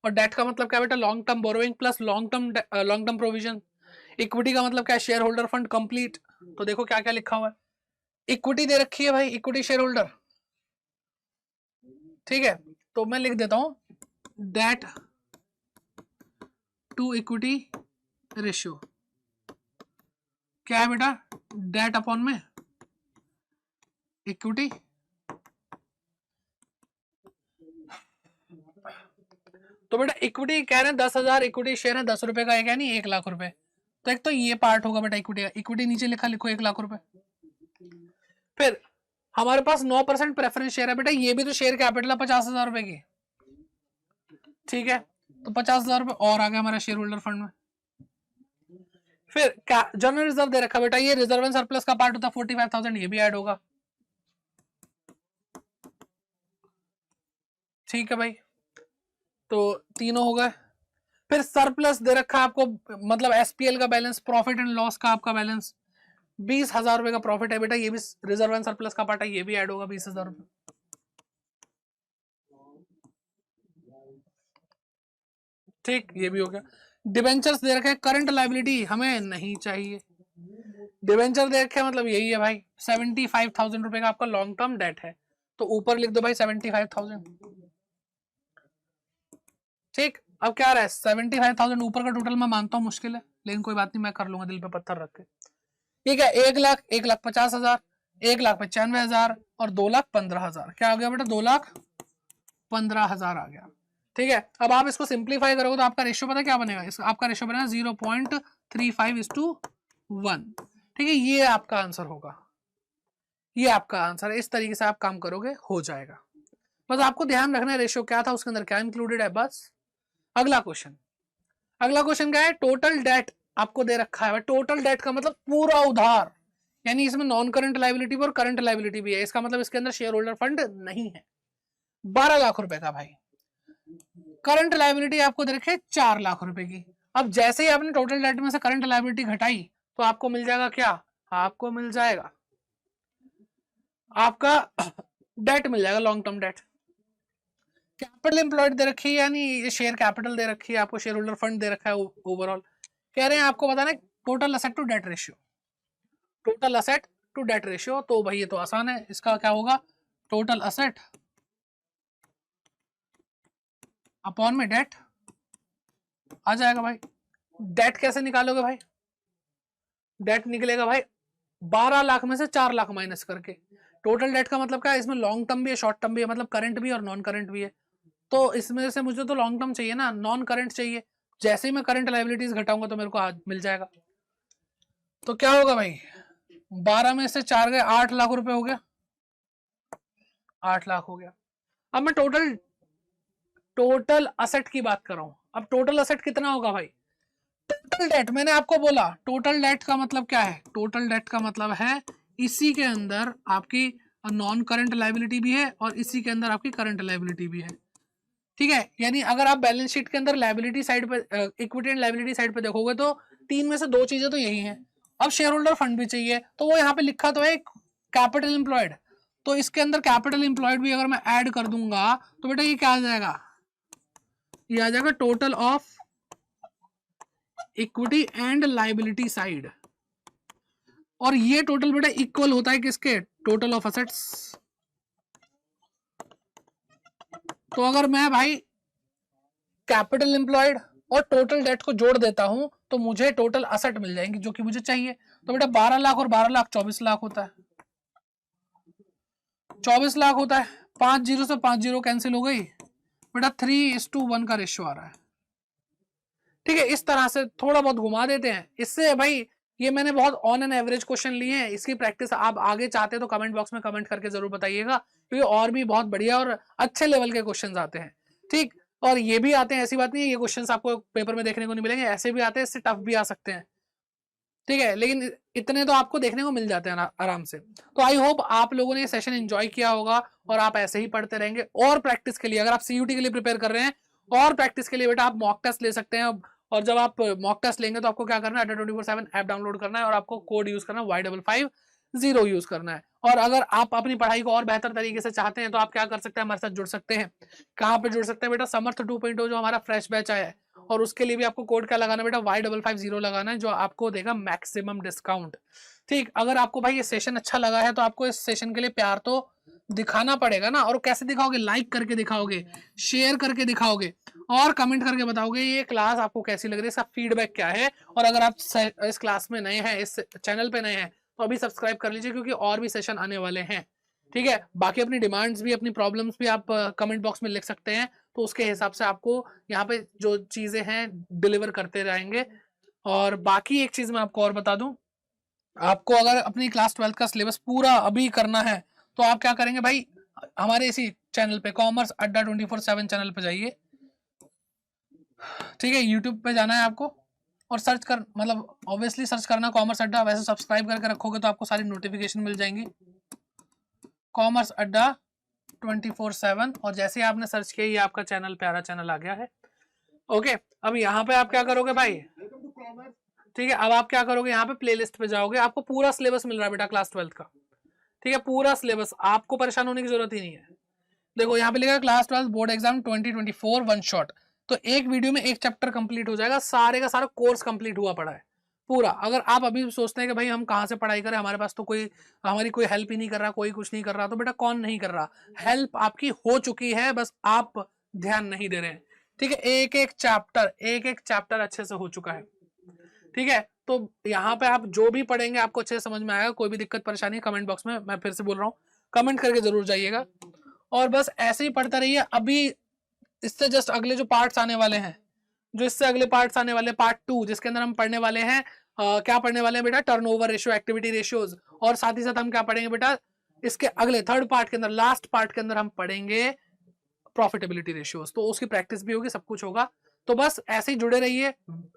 और डेट का मतलब क्या बेटा, long term borrowing plus long term provision. Equity का मतलब क्या है, शेयर होल्डर फंड कंप्लीट। तो देखो क्या क्या लिखा हुआ है, इक्विटी दे रखी है भाई, इक्विटी शेयर होल्डर। ठीक है, तो मैं लिख देता हूं डेट टू इक्विटी रेशियो क्या है बेटा, डेट अपॉन में इक्विटी। तो बेटा इक्विटी कह रहे हैं 10,000, इक्विटी शेयर है 10 रुपए का, एक है नहीं 1 लाख रुपए, तो एक तो ये पार्ट होगा बेटा इक्विटी का, इक्विटी नीचे लिखा लिखो 1 लाख रुपए। फिर हमारे पास 9% प्रेफरेंस शेयर है बेटा, ये भी तो शेयर कैपिटल है 50,000 रुपए की। ठीक है, तो 50,000 रुपए और आ गया हमारे शेयर होल्डर फंड में। फिर जनरल रिजर्व दे रखा बेटा, ये रिजर्व एंड सरप्लस का पार्ट होता है 45,000, ये भी ऐड होगा। ठीक है भाई, तो तीनों हो गए। फिर सरप्लस दे रखा है आपको, मतलब एसपीएल का बैलेंस, प्रॉफिट एंड लॉस का आपका बैलेंस 20,000 रुपए का प्रॉफिट है बेटा, ये भी रिजर्व एंड सरप्लस का पार्ट है, ये भी ऐड होगा 20,000 रुपए। ठीक, ये भी हो गया। डिबेंचर्स दे रखे, करंट लायबिलिटी हमें नहीं चाहिए, डिबेंचर दे रखे मतलब यही है भाई, 75,000 रुपए का आपका लॉन्ग टर्म डेट है, तो ऊपर लिख दो भाई 75,000। ठीक, अब क्या रहा है 75,000 ऊपर का टोटल मैं मानता हूँ मुश्किल है, लेकिन कोई बात नहीं, मैं कर लूंगा दिल पे पत्थर रख के। ठीक है, 1,00,000, 1,50,000, 1,95,000 और 2,15,000, क्या हो गया बेटा 2,00,000 15,000 आ गया। ठीक है, अब आप इसको सिंप्लीफाई करोगे तो आपका रेशियो पता क्या बनेगा, आपका रेशियो बनेगा 0.35:1। ठीक है, ये आपका आंसर होगा, ये आपका आंसर है। इस तरीके से आप काम करोगे हो जाएगा। बस आपको ध्यान रखना है रेशियो क्या था, उसके अंदर क्या इंक्लूडेड है बस। अगला क्वेश्चन, अगला क्वेश्चन क्या है, टोटल डेट आपको दे रखा है। टोटल डेट का मतलब पूरा उधार, यानी इसमें नॉन करंट लायबिलिटी भी और करंट लायबिलिटी भी है। इसका मतलब इसके अंदर शेयर होल्डर फंड नहीं है। 12 लाख रुपए का भाई करंट लायबिलिटी आपको दे रखी है 4 लाख रुपए की। अब जैसे ही आपने टोटल डेट में से करंट लायबिलिटी घटाई तो आपको मिल जाएगा क्या, आपको मिल जाएगा आपका डेट मिल जाएगा, long term debt. Capital employed दे रखी है, यानी शेयर कैपिटल दे रखी है आपको, शेयर होल्डर फंड दे रखा है ओवरऑल। कह रहे हैं आपको बताना है total asset to debt ratio, total asset to debt ratio. तो भाई ये तो आसान है, इसका क्या होगा, टोटल असेट अपॉन में डेट आ जाएगा भाई। डेट कैसे निकालोगे भाई, डेट निकलेगा भाई 12 लाख में से 4 लाख माइनस करके। टोटल डेट का मतलब क्या है, इसमें लॉन्ग टर्म भी है शॉर्ट टर्म भी है, मतलब करंट भी और नॉन करंट भी है। तो इसमें से मुझे तो लॉन्ग टर्म चाहिए ना, नॉन करंट चाहिए। जैसे ही मैं करंट लायबिलिटीज घटाऊंगा तो मेरे को आज मिल जाएगा। तो क्या होगा भाई, 12 में से 4 गए, 8 लाख रुपए हो गया, 8 लाख हो गया। अब मैं टोटल असेट की बात कर रहा हूं। अब टोटल असेट कितना होगा भाई, टोटल डेट मैंने आपको बोला, टोटल डेट का मतलब क्या है, टोटल डेट का मतलब है इसी के अंदर आपकी नॉन करंट लायबिलिटी भी है और इसी के अंदर आपकी करंट लायबिलिटी भी है। ठीक है, यानी अगर आप बैलेंस शीट के अंदर लायबिलिटी साइड पे, इक्विटी एंड लायबिलिटी साइड पे देखोगे तो 3 में से 2 चीजें तो यही हैं। अब शेयर होल्डर फंड भी चाहिए, तो वो यहाँ पे लिखा तो है कैपिटल एम्प्लॉयड, तो इसके अंदर कैपिटल एम्प्लॉयड भी अगर मैं ऐड कर दूंगा तो बेटा ये क्या आ जाएगा, ये आ जाएगा total of equity and liability side. और ये टोटल बेटा इक्वल होता है किसके, टोटल ऑफ असेट्स। तो अगर मैं भाई कैपिटल एम्प्लॉयड और टोटल डेट को जोड़ देता हूं तो मुझे टोटल असेट मिल जाएंगी जो कि मुझे चाहिए। तो बेटा 12 लाख और 12 लाख 24 लाख होता है, 24 लाख होता है। 5 जीरो से 5 जीरो कैंसिल हो गई बेटा, 3:1 का रेशियो आ रहा है। ठीक है, इस तरह से थोड़ा बहुत घुमा देते हैं इससे भाई। ये मैंने बहुत ऑन एन एवरेज क्वेश्चन लिए हैं, इसकी प्रैक्टिस आप आगे चाहते हैं तो कमेंट बॉक्स में कमेंट करके जरूर बताइएगा, क्योंकि और भी बहुत बढ़िया और अच्छे लेवल के क्वेश्चंस आते हैं। ठीक, और ये भी आते हैं, ऐसी बात नहीं है ये क्वेश्चंस आपको पेपर में देखने को नहीं मिलेंगे, ऐसे भी आते हैं, इससे टफ भी आ सकते हैं। ठीक है, लेकिन इतने तो आपको देखने को मिल जाते हैं आराम से। तो आई होप आप लोगों ने ये सेशन एंजॉय किया होगा और आप ऐसे ही पढ़ते रहेंगे। और प्रैक्टिस के लिए, अगर आप सीयूटी के लिए प्रिपेयर कर रहे हैं और प्रैक्टिस के लिए बेटा आप मॉक टेस्ट ले सकते हैं। और जब आप मॉक टेस्ट लेंगे तो आपको क्या करना है, अड्डा 24/7 ऐप डाउनलोड करना है और आपको कोड यूज करना है Y550 यूज करना है। और अगर आप अपनी पढ़ाई को और बेहतर तरीके से चाहते हैं तो आप क्या कर सकते हैं, हमारे साथ जुड़ सकते हैं। कहाँ पे जुड़ सकते हैं बेटा, समर्थ 2.0 जो हमारा फ्रेश बैच आया है, और उसके लिए भी आपको कोड क्या लगाना है बेटा, Y550 लगाना है, जो आपको देगा मैक्सिमम डिस्काउंट। ठीक, अगर आपको भाई ये सेशन अच्छा लगा है तो आपको इस सेशन के लिए प्यार तो दिखाना पड़ेगा ना। और कैसे दिखाओगे, लाइक करके दिखाओगे, शेयर करके दिखाओगे और कमेंट करके बताओगे ये क्लास आपको कैसी लग रही है, इसका फीडबैक क्या है। और अगर आप इस क्लास में नए हैं, इस चैनल पे नए हैं, तो अभी सब्सक्राइब कर लीजिए, क्योंकि और भी सेशन आने वाले हैं। ठीक है, बाकी अपनी डिमांड्स भी, अपनी प्रॉब्लम्स भी आप कमेंट बॉक्स में लिख सकते हैं, तो उसके हिसाब से आपको यहाँ पे जो चीजें हैं डिलीवर करते रहेंगे। और बाकी एक चीज मैं आपको और बता दूं, आपको अगर अपनी क्लास 12th का सिलेबस पूरा अभी करना है तो आप क्या करेंगे भाई, हमारे इसी चैनल पे कॉमर्स अड्डा 24/7 चैनल पे जाइए। ठीक है, यूट्यूब पे जाना है आपको और सर्च कर, मतलब ऑब्वियसली सर्च करना कॉमर्स अड्डा। वैसे सब्सक्राइब करके रखोगे तो आपको सारी नोटिफिकेशन मिल जाएंगी, कॉमर्स अड्डा 24/7। और जैसे ही आपने सर्च किया, ये आपका चैनल, प्यारा चैनल आ गया है। ओके, अब यहाँ पे आप क्या करोगे भाई, ठीक है, अब आप क्या करोगे, यहाँ पे प्लेलिस्ट पे जाओगे, आपको पूरा सिलेबस मिल रहा है बेटा क्लास 12th का। ठीक है, पूरा सिलेबस, आपको परेशान होने की जरूरत ही नहीं है। देखो यहाँ पे लिखा है class 12 board exam 2024 one shot. तो एक वीडियो में एक चैप्टर कंप्लीट हो जाएगा, सारे का सारा कोर्स कंप्लीट हुआ पड़ा है पूरा। अगर आप अभी सोचते हैं कि भाई हम कहाँ से पढ़ाई करें, हमारे पास तो कोई, हमारी कोई हेल्प ही नहीं कर रहा, कोई कुछ नहीं कर रहा, तो बेटा कौन नहीं कर रहा, हेल्प आपकी हो चुकी है, बस आप ध्यान नहीं दे रहे हैं। ठीक है, एक एक चैप्टर अच्छे से हो चुका है। ठीक है, तो यहाँ पे आप जो भी पढ़ेंगे आपको अच्छे से समझ में आएगा। कोई भी दिक्कत परेशानी कमेंट बॉक्स में, मैं फिर से बोल रहा हूँ, कमेंट करके जरूर जाइएगा। और बस ऐसे ही पढ़ते रहिए। अभी इससे जस्ट अगले जो पार्ट्स आने वाले हैं, जो इससे अगले पार्ट्स आने वाले पार्ट 2, जिसके अंदर हम पढ़ने वाले हैं क्या पढ़ने वाले हैं बेटा, टर्नओवर रेशियो, एक्टिविटी रेशियोज, और साथ ही साथ हम क्या पढ़ेंगे बेटा, इसके अगले थर्ड पार्ट के अंदर, लास्ट पार्ट के अंदर हम पढ़ेंगे प्रॉफिटेबिलिटी रेशियोज। तो उसकी प्रैक्टिस भी होगी, सब कुछ होगा। तो बस ऐसे ही जुड़े रहिए।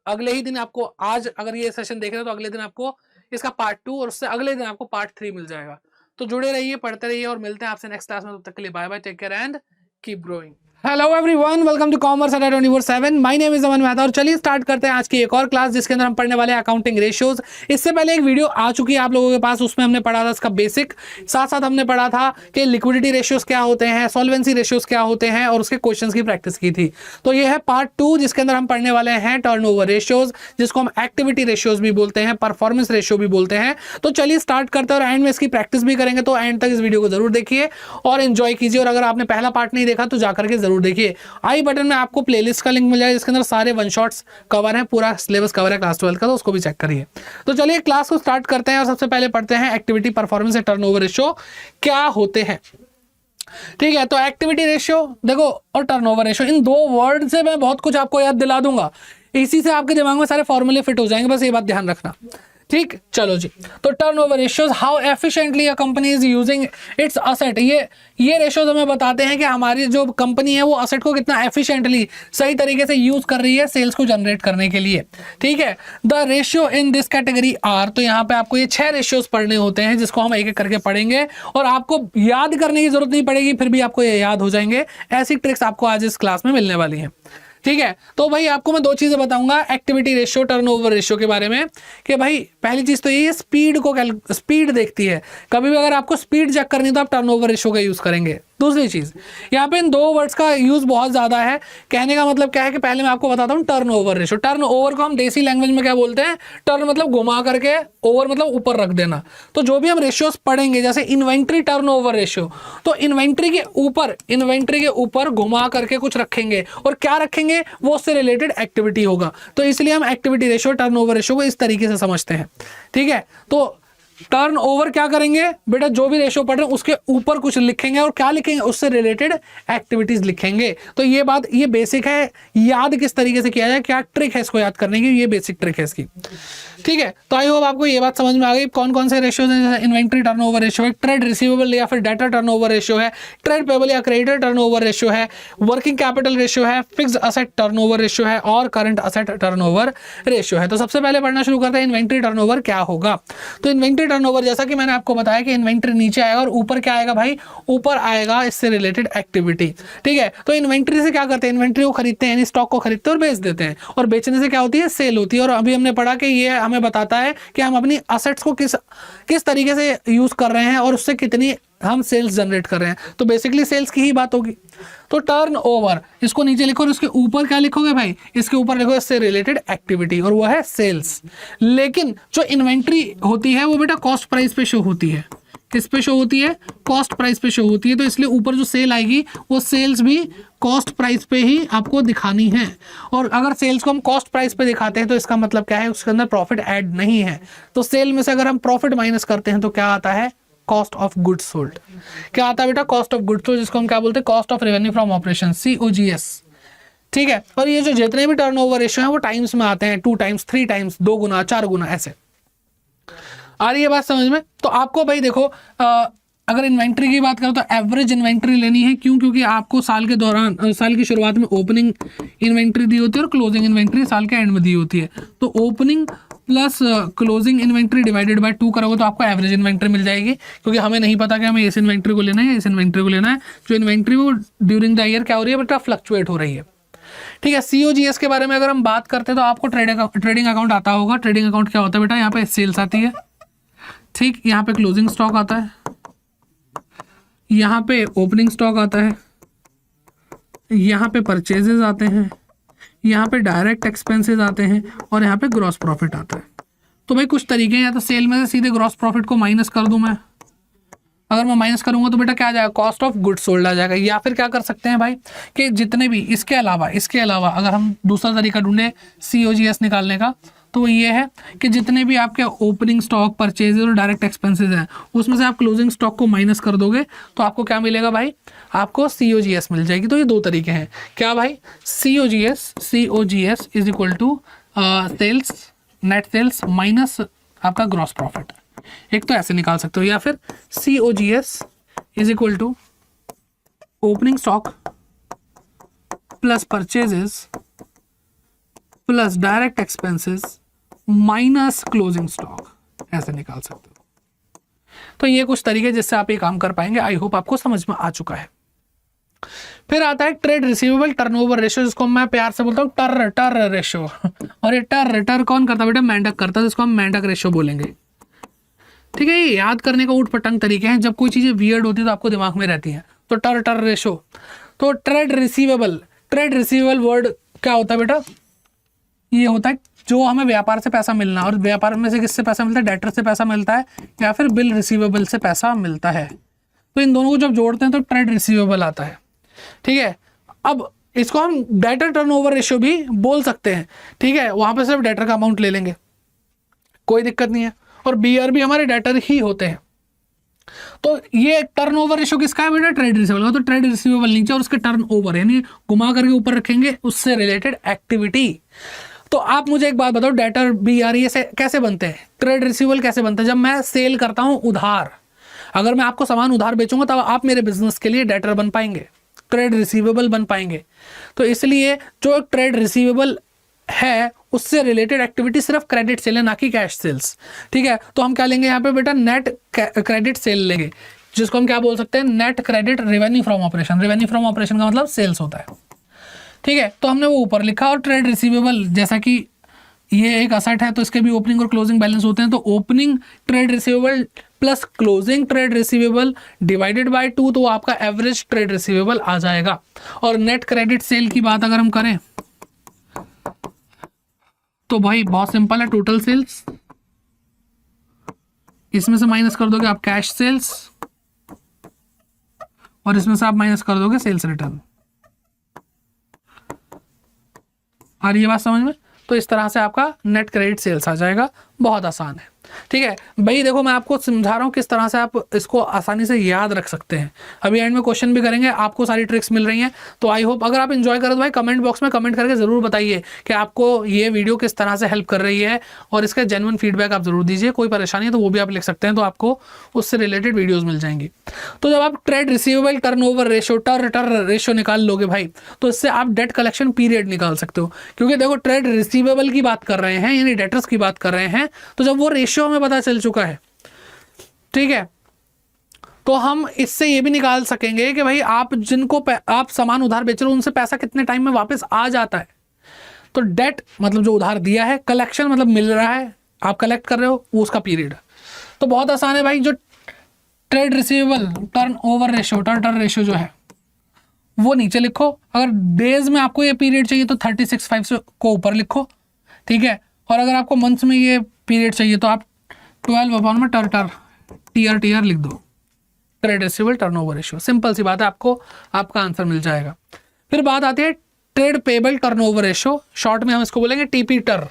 अगले ही दिन आपको, आज अगर ये सेशन देख रहे हो तो अगले दिन आपको इसका पार्ट 2 और उससे अगले दिन आपको पार्ट 3 मिल जाएगा। तो जुड़े रहिए, पढ़ते रहिए, और मिलते हैं आपसे नेक्स्ट क्लास में। तब तक के लिए bye bye, take care and keep growing. Hello everyone, welcome to commerce Adda 24/7। My name is Aman Mehta, और चलिए स्टार्ट करते हैं आज की एक और क्लास, जिसके अंदर हम पढ़ने वाले हैं अकाउंटिंग रेशियोज। इससे पहले एक वीडियो आ चुकी है आप लोगों के पास, उसमें हमने पढ़ा था इसका बेसिक, साथ साथ हमने पढ़ा था कि लिक्विडिटी रेशियोज क्या होते हैं, सॉल्वेंसी रेशियोज क्या होते हैं, और उसके क्वेश्चंस की प्रैक्टिस की थी। तो ये है पार्ट 2, जिसके अंदर हम पढ़ने वाले हैं टर्नओवर रेशियोज, जिसको हम एक्टिविटी रेशियोज भी बोलते हैं, परफॉर्मेंस रेशियो भी बोलते हैं। तो चलिए स्टार्ट करते हैं, और एंड में इसकी प्रैक्टिस भी करेंगे। तो एंड तक इस वीडियो को जरूर देखिए और एंजॉय कीजिए। और अगर आपने पहला पार्ट नहीं देखा तो जाकर के जरूर देखिए। आई बटन में आपको प्लेलिस्ट का लिंक मिल जाएगा, जिसके अंदर सारे वन शॉट्स कवर है, पूरा सिलेबस कवर है क्लास 12 का, तो उसको भी चेक करिए। तो चलिए क्लास को स्टार्ट करते हैं, और सबसे पहले पढ़ते हैं एक्टिविटी, परफॉर्मेंस, टर्नओवर रेशियो क्या होते हैं। ठीक है, तो एक्टिविटी रेशियो देखो और टर्नओवर रेशियो, इन दो वर्ड से मैं बहुत कुछ आपको याद दिला दूंगा, इसी से आपके दिमाग में सारे फॉर्मूले फिट हो जाएंगे, बस ये बात ध्यान रखना। ठीक, चलो जी। तो turnover ratios, how efficiently a company is using its asset. ये रेशियोज हमें बताते हैं कि हमारी जो कंपनी है वो असेट को कितना एफिशिएंटली, सही तरीके से यूज कर रही है सेल्स को जनरेट करने के लिए। ठीक है, the ratio in this category are. तो यहाँ पे आपको ये 6 रेशियोज पढ़ने होते हैं, जिसको हम एक एक करके पढ़ेंगे, और आपको याद करने की जरूरत नहीं पड़ेगी, फिर भी आपको ये याद हो जाएंगे। ऐसी ट्रिक्स आपको आज इस क्लास में मिलने वाली है। ठीक है, तो भाई आपको मैं 2 चीजें बताऊंगा एक्टिविटी रेशियो, टर्नओवर रेशियो के बारे में, कि भाई पहली चीज तो ये स्पीड को, स्पीड देखती है। कभी भी अगर आपको स्पीड चेक करनी है तो आप टर्नओवर रेशियो का यूज करेंगे। दूसरी चीज, यहाँ पे इन 2 वर्ड्स का यूज बहुत ज्यादा है। कहने का मतलब क्या है कि पहले मैं आपको बताता हूँ टर्नओवर रेशियो। टर्नओवर को हम देसी लैंग्वेज में क्या बोलते हैं, टर्न मतलब घुमा करके, ओवर मतलब ऊपर रख देना। तो जो भी हम रेशियोज पढ़ेंगे, जैसे इन्वेंट्री टर्नओवर रेशियो, तो इन्वेंट्री के ऊपर घुमा करके कुछ रखेंगे, और क्या रखेंगे, वो उससे रिलेटेड एक्टिविटी होगा। तो इसलिए हम एक्टिविटी रेशियो, टर्नओवर रेशियो को इस तरीके से समझते हैं। ठीक है, तो टर्न ओवर क्या करेंगे बेटा, जो भी रेशियो पढ़ रहे हैं उसके ऊपर कुछ लिखेंगे, और क्या लिखेंगे, उससे रिलेटेड एक्टिविटीज लिखेंगे। तो ये बात, ये बेसिक है, याद किस तरीके से किया जाए, क्या ट्रिक है इसको याद करने की, ये बेसिक ट्रिक है इसकी। ठीक है, तो आई होप आपको ये बात समझ में आ गई। कौन कौन से रेशियोज हैं, जैसे इन्वेंट्री टर्नओवर रेशियो है, ट्रेड रिसीवेबल या फिर डेटा टर्नओवर रेशियो है, ट्रेड पेबल या क्रेडिटर टर्नओवर रेशियो है, वर्किंग कैपिटल रेशियो है, फिक्स्ड असेट टर्नओवर रेशियो है, और करंट असेट टर्नओवर रेशियो है। तो सबसे पहले पढ़ना शुरू करते हैं, इन्वेंट्री टर्नओवर क्या होगा। तो इन्वेंट्री टर्नओवर, जैसा कि मैंने आपको बताया कि इन्वेंट्री नीचे आएगा और ऊपर क्या आएगा भाई, ऊपर आएगा इससे रिलेटेड एक्टिविटी। ठीक है, तो इन्वेंट्री से क्या करते हैं, इन्वेंट्री को खरीदते हैं, यानी स्टॉक को खरीदते हैं और बेच देते हैं, और बेचने से क्या होती है, सेल होती है। और अभी हमने पढ़ा कि ये हमें बताता है कि हम अपनी असेट्स को किस तरीके से यूज कर रहे हैं, और उससे कितनी हम सेल्स जनरेट कर रहे हैं। तो बेसिकली सेल्स की ही बात होगी। तो टर्न ओवर, इसको नीचे लिखो, और इसके ऊपर क्या लिखोगे भाई, इसके ऊपर लिखो इससे रिलेटेड एक्टिविटी, और वो है सेल्स। लेकिन जो इन्वेंट्री होती है वो बेटा कॉस्ट प्राइस पे शो होती है। किस पे शो होती है, कॉस्ट प्राइस पे शो होती है। तो इसलिए ऊपर जो सेल आएगी वो सेल्स भी कॉस्ट प्राइस पे ही आपको दिखानी है। और अगर सेल्स को हम कॉस्ट प्राइस पे दिखाते हैं तो इसका मतलब क्या है, उसके अंदर प्रॉफिट ऐड नहीं है। तो सेल में से अगर हम प्रॉफिट माइनस करते हैं तो क्या आता है, कॉस्ट ऑफ गुड्स सोल्ड। क्या आता है बेटा, कॉस्ट ऑफ गुड्स सोल्ड, जिसको हम क्या बोलते हैं, cost of revenue from operation, COGS। ठीक है, और ये जो जितने भी टर्नओवर रेशियो हैं वो टाइम्स में आते हैं, 2 टाइम्स, 3 टाइम्स, 2 गुना, 4 गुना, ऐसे। आ रही है बात समझ में। तो आपको भाई देखो, अगर इन्वेंट्री की बात करो तो एवरेज इन्वेंट्री लेनी है। क्यों, क्योंकि आपको साल के दौरान, साल की शुरुआत में ओपनिंग इन्वेंट्री दी होती है और क्लोजिंग इन्वेंट्री साल के एंड में दी होती है। तो opening plus closing inventory divided by 2 करोगे तो आपको एवरेज इन्वेंट्री मिल जाएगी। क्योंकि हमें नहीं पता कि हमें इस इन्वेंट्री को लेना है या इस इन्वेंट्री को लेना है। जो इन्वेंट्री वो ड्यूरिंग द ईयर क्या हो रही है बेटा, फ्लक्चुएट हो रही है। ठीक है, COGS के बारे में अगर हम बात करते हैं तो आपको ट्रेडिंग अकाउंट आता होगा। ट्रेडिंग अकाउंट क्या होता है बेटा, यहाँ पे सेल्स आती है, ठीक, यहाँ पे क्लोजिंग स्टॉक आता है, यहाँ पे ओपनिंग स्टॉक आता है, यहाँ पे परचेजेस आते हैं, यहाँ पे डायरेक्ट एक्सपेंसेस आते हैं, और यहाँ पे ग्रॉस प्रॉफिट आता है। तो भाई कुछ तरीके हैं, या तो सेल में से सीधे ग्रॉस प्रॉफिट को माइनस कर दूं मैं। अगर मैं माइनस करूंगा तो बेटा क्या आ जाएगा, कॉस्ट ऑफ गुड्स सोल्ड आ जाएगा। या फिर क्या कर सकते हैं भाई कि जितने भी इसके अलावा अगर हम दूसरा तरीका ढूंढे COGS निकालने का, तो वो ये है कि जितने भी आपके ओपनिंग स्टॉक, परचेजेज और डायरेक्ट एक्सपेंसेस हैं उसमें से आप क्लोजिंग स्टॉक को माइनस कर दोगे तो आपको क्या मिलेगा भाई, आपको COGS मिल जाएगी। तो ये दो तरीके हैं, क्या भाई, COGS is equal to sales, net sales minus आपका ग्रॉस प्रॉफिट। एक तो ऐसे निकाल सकते हो, या फिर COGS is equal to opening stock plus purchases plus direct expenses minus closing stock, ऐसे निकाल सकते हो। तो ये कुछ तरीके जिससे आप ये काम कर पाएंगे। आई होप आपको समझ में आ चुका है। फिर आता है ट्रेड रिसीवेबल टर्नओवर रेशियो, जिसको मैं प्यार से बोलता हूँ टर रेशियो। और ये टर कौन करता है बेटा, मेंढक करता है, जिसको हम मेंढक रेशियो बोलेंगे। ठीक है, ये याद करने का ऊट पटंग तरीके हैं, जब कोई चीजें वियर्ड होती है तो आपको दिमाग में रहती हैं। तो टर रेशियो, तो ट्रेड रिसीवेबल वर्ड क्या होता है बेटा, ये होता है जो हमें व्यापार से पैसा मिलना, और व्यापार में से किससे पैसा मिलता है, डेटर से पैसा मिलता है या फिर बिल रिसीवेबल से पैसा मिलता है। तो इन दोनों को जब जोड़ते हैं तो ट्रेड रिसीवेबल आता है। ठीक है, अब इसको हम डेटर टर्नओवर रेशियो भी बोल सकते हैं। ठीक है, वहां पर सिर्फ डेटर का अमाउंट ले लेंगे, कोई दिक्कत नहीं है, और BR भी हमारे डेटर ही होते हैं। तो ये टर्नओवर रेशियो किसका है बेटा, ट्रेड रिसीवेबल। तो ट्रेड रिसीवेबल नीचे और उसके टर्नओवर यानी घुमा करके ऊपर रखेंगे, उससे रिलेटेड एक्टिविटी। तो आप मुझे एक बात बताओ, डेटर BR ये कैसे बनते हैं, ट्रेड रिसीवेबल कैसे बनते हैं, जब मैं सेल करता हूं उधार, अगर मैं आपको सामान उधार बेचूंगा तब आप मेरे बिजनेस के लिए डेटर बन पाएंगे, ट्रेड रिसीवेबल बन पाएंगे। तो इसलिए जो ट्रेड रिसीवेबल है उससे रिलेटेड एक्टिविटी सिर्फ क्रेडिट सेल है, ना कि कैश सेल्स। ठीक है, तो हम क्या लेंगे यहाँ पे बेटा, नेट क्रेडिट सेल लेंगे, जिसको हम क्या बोल सकते हैं, net credit revenue from operation. Revenue from operation का मतलब सेल्स होता है। ठीक है, तो हमने वो ऊपर लिखा। और ट्रेड रिसीवेबल जैसा कि ये एक असेट है तो इसके भी ओपनिंग और क्लोजिंग बैलेंस होते हैं, तो opening trade receivable plus closing trade receivable divided by 2, तो आपका एवरेज ट्रेड रिसीवेबल आ जाएगा। और नेट क्रेडिट सेल की बात अगर हम करें तो भाई बहुत सिंपल है, टोटल सेल्स, इसमें से माइनस कर दोगे आप कैश सेल्स, और इसमें से आप माइनस कर दोगे सेल्स रिटर्न। आ रही है बात समझ में? तो इस तरह से आपका नेट क्रेडिट सेल्स आ जाएगा, बहुत आसान है। ठीक है भाई, देखो मैं आपको समझा रहा हूँ किस तरह से आप इसको आसानी से याद रख सकते हैं। अभी एंड में क्वेश्चन भी करेंगे, आपको सारी ट्रिक्स मिल रही हैं। तो आई होप अगर आप एंजॉय करें तो भाई कमेंट बॉक्स में कमेंट करके जरूर बताइए कि आपको ये वीडियो किस तरह से हेल्प कर रही है, और इसका जेन्युइन फीडबैक आप जरूर दीजिए। कोई परेशानी है तो वो भी आप लिख सकते हैं, तो आपको उससे रिलेटेड वीडियोज मिल जाएंगी। तो जब आप ट्रेड रिसीवेबल टर्नओवर रेशियो टर रेशियो निकाल लोगे भाई, तो इससे आप डेट कलेक्शन पीरियड निकाल सकते हो। क्योंकि देखो ट्रेड रिसीवेबल की बात कर रहे हैं यानी डेटर्स की बात कर रहे हैं, तो जब वो रेशियो हमें पता चल चुका है, ठीक है, तो हम इससे ये भी निकाल सकेंगे कि भाई आप जिनको आप सामान उधार बेच रहे हो उनसे पैसा कितने टाइम में वापस आ जाता है। तो डेट मतलब जो उधार दिया है, कलेक्शन मतलब मिल रहा है, आप कलेक्ट कर रहे हो, वो उसका पीरियड। तो बहुत आसान है भाई, जो ट्रेड रिसीवेबल टर्नओवर रेशियो टर रेशियो जो है वो नीचे लिखो। अगर डेज में आपको ये पीरियड चाहिए तो 36.5 को ऊपर लिखो। ठीक है, और अगर आपको मंथ्स में ये पीरियड चाहिए तो आप 12 अपॉन में टर लिख दो, trade receivable turnover ratio. Simple सी बात है, आपको आपका आंसर मिल जाएगा। फिर बात आती है trade payable turnover ratio, short में हम इसको बोलेंगे TP टर।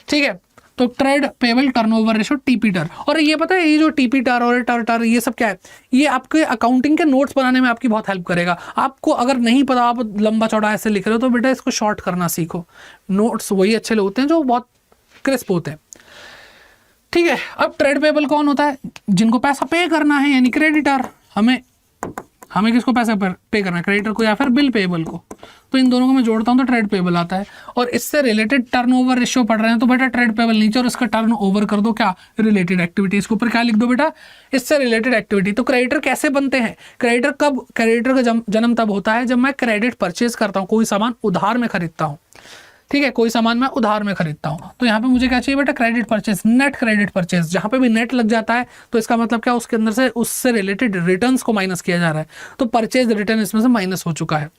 ठीक है, तो trade payable turnover ratio TP टर। और ये पता है, ये जो TP टर और टर ये सब क्या है, ये आपके अकाउंटिंग के नोट्स बनाने में आपकी बहुत हेल्प करेगा। आपको अगर नहीं पता, आप लंबा चौड़ा ऐसे लिख रहे हो, तो बेटा इसको शॉर्ट करना सीखो। नोट्स वही अच्छे होते हैं जो बहुत क्रिस्प होते हैं। ठीक है, अब ट्रेड पेबल कौन होता है, जिनको पैसा पे करना है यानी क्रेडिटर। हमें किसको पैसा पे करना है, क्रेडिटर को या फिर बिल पेबल को। तो इन दोनों को मैं जोड़ता हूं तो ट्रेड पेबल आता है। और इससे रिलेटेड टर्नओवर रेशियो पढ़ रहे हैं तो बेटा ट्रेड पेबल नीचे और इसका टर्नओवर कर दो क्या, रिलेटेड एक्टिविटी। इसके ऊपर क्या लिख दो बेटा, इससे रिलेटेड एक्टिविटी। तो क्रेडिटर कैसे बनते हैं, क्रेडिटर का जन्म तब होता है जब मैं क्रेडिट परचेज करता हूँ, कोई सामान उधार में खरीदता हूँ। ठीक है, कोई सामान मैं उधार में खरीदता हूँ, तो यहाँ पे मुझे क्या चाहिए बेटा, credit purchase, net credit purchase. जहाँ पे भी नेट लग जाता है तो इसका मतलब क्या, उसके अंदर से उससे रिलेटेड रिटर्न्स को माइनस किया जा रहा है। तो परचेज रिटर्न इसमें से माइनस हो चुका है।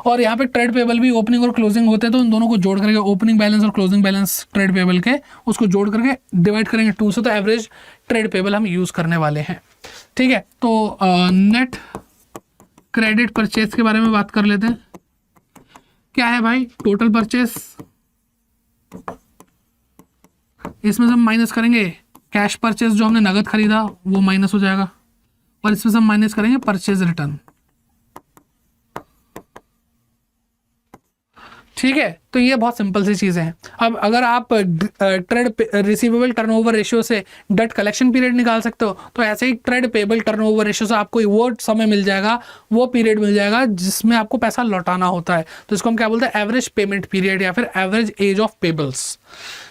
और यहाँ पे ट्रेड पेबल भी ओपनिंग और क्लोजिंग होते हैं, तो इन दोनों को जोड़ करके ओपनिंग बैलेंस और क्लोजिंग बैलेंस ट्रेड पेबल के, उसको जोड़ करके डिवाइड करेंगे 2 से, तो एवरेज ट्रेड पेबल हम यूज करने वाले हैं। ठीक है, तो नेट क्रेडिट परचेज के बारे में बात कर लेते हैं। क्या है भाई, टोटल परचेस इसमें से हम माइनस करेंगे कैश परचेज जो हमने नगद खरीदा वो माइनस हो जाएगा, और इसमें से हम माइनस करेंगे परचेज रिटर्न। ठीक है, तो ये बहुत सिंपल सी चीज़ें हैं। अब अगर आप ट्रेड रिसीवेबल टर्नओवर रेशियो से डेट कलेक्शन पीरियड निकाल सकते हो, तो ऐसे ही ट्रेड पेबल टर्नओवर रेशियो से आपको वो समय मिल जाएगा, वो पीरियड मिल जाएगा जिसमें आपको पैसा लौटाना होता है। तो इसको हम क्या बोलते हैं, एवरेज पेमेंट पीरियड या फिर एवरेज एज ऑफ पेबल्स।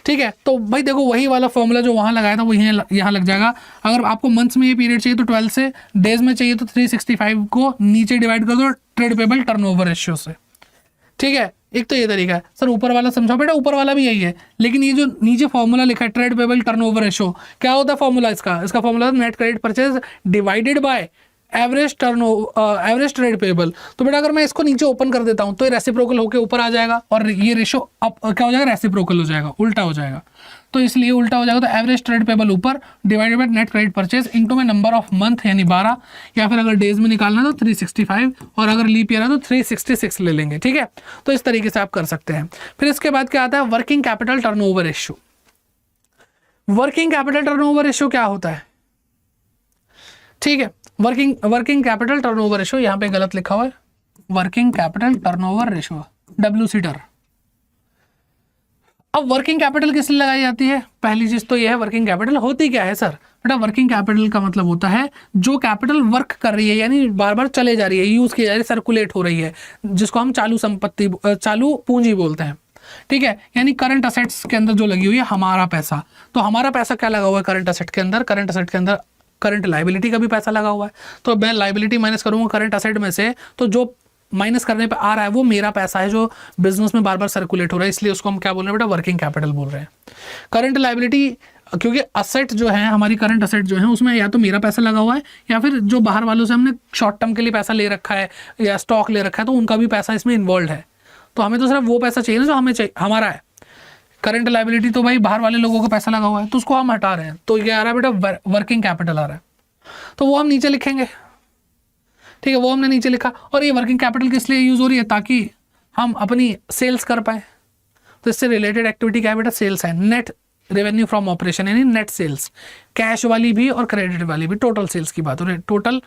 ठीक है, तो भाई देखो वही वाला फॉर्मूला जो वहाँ लगाया था वो यहाँ लग जाएगा। अगर आपको मंथ्स में ये पीरियड चाहिए तो 12 से, डेज में चाहिए तो 365 को नीचे डिवाइड कर दो ट्रेड पेबल टर्नओवर रेशियो से। ठीक है, एक तो ये तरीका है। सर ऊपर वाला समझाओ बेटा, ऊपर वाला भी यही है, लेकिन ये जो नीचे फॉर्मूला लिखा है ट्रेड पेबल टर्नओवर रेशियो, क्या होता है फॉर्मूला इसका formula net credit purchase divided by average trade payable. तो बेटा अगर मैं इसको नीचे ओपन कर देता हूं तो ये रेसिप्रोकल होकर ऊपर आ जाएगा और ये रेशियो अब क्या हो जाएगा, रेसिप्रोकल हो जाएगा, उल्टा हो जाएगा। तो इसलिए उल्टा हो जाएगा, तो एवरेज ट्रेड पेबल ऊपर divided by net credit purchase into में नंबर ऑफ मंथ यानी 12, या फिर अगर डेज में निकालना है तो 365, और अगर लीप ईयर है तो 366 ले लेंगे। ठीक है, तो इस तरीके से आप कर सकते हैं। फिर इसके बाद क्या आता है, working capital turnover ratio. Working capital turnover ratio क्या होता है? ठीक है, वर्किंग कैपिटल टर्नओवर रेशियो यहाँ पे गलत लिखा हुआ है, working capital turnover ratio WCTR। अब वर्किंग कैपिटल किस लिए लगाई जाती है? पहली चीज तो यह है, वर्किंग कैपिटल होती क्या है सर? बेटा वर्किंग कैपिटल का मतलब होता है जो कैपिटल वर्क कर रही है, यानी बार बार चले जा रही है, यूज की जा रही है, सर्कुलेट हो रही है, जिसको हम चालू पूंजी बोलते हैं। ठीक है, यानी करंट असेट्स के अंदर जो लगी हुई है हमारा पैसा। तो हमारा पैसा क्या लगा हुआ है करंट असेट के अंदर? करंट असेट के अंदर करंट लाइबिलिटी का भी पैसा लगा हुआ है। तो मैं लाइबिलिटी माइनस करूंगा करंट असेट में से, तो जो माइनस करने पे आ रहा है वो मेरा पैसा है जो बिजनेस में बार बार सर्कुलेट हो रहा है, इसलिए उसको हम क्या बोल रहे हैं बेटा, वर्किंग कैपिटल बोल रहे हैं। करंट लाइबिलिटी, क्योंकि असेट जो है हमारी, करंट असेट जो है उसमें या तो मेरा पैसा लगा हुआ है या फिर जो बाहर वालों से हमने शॉर्ट टर्म के लिए पैसा ले रखा है या स्टॉक ले रखा है, तो उनका भी पैसा इसमें इन्वॉल्व है। तो हमें तो सिर्फ वो पैसा चाहिए ना जो हमें चाहिए, हमारा है। करंट लाइबिलिटी तो भाई बाहर वाले लोगों का पैसा लगा हुआ है, तो उसको हम हटा रहे हैं, तो ये आ रहा है बेटा वर्किंग कैपिटल आ रहा है, तो वो हम नीचे लिखेंगे। ठीक है, वो हमने नीचे लिखा। और ये वर्किंग कैपिटल किस लिए यूज हो रही है? ताकि हम अपनी सेल्स कर पाए। तो इससे रिलेटेड एक्टिविटी क्या है बेटा? सेल्स है। नेट रेवेन्यू फ्रॉम ऑपरेशन यानी नेट सेल्स, कैश वाली भी और क्रेडिट वाली भी, टोटल सेल्स की बात हो रही है, टोटल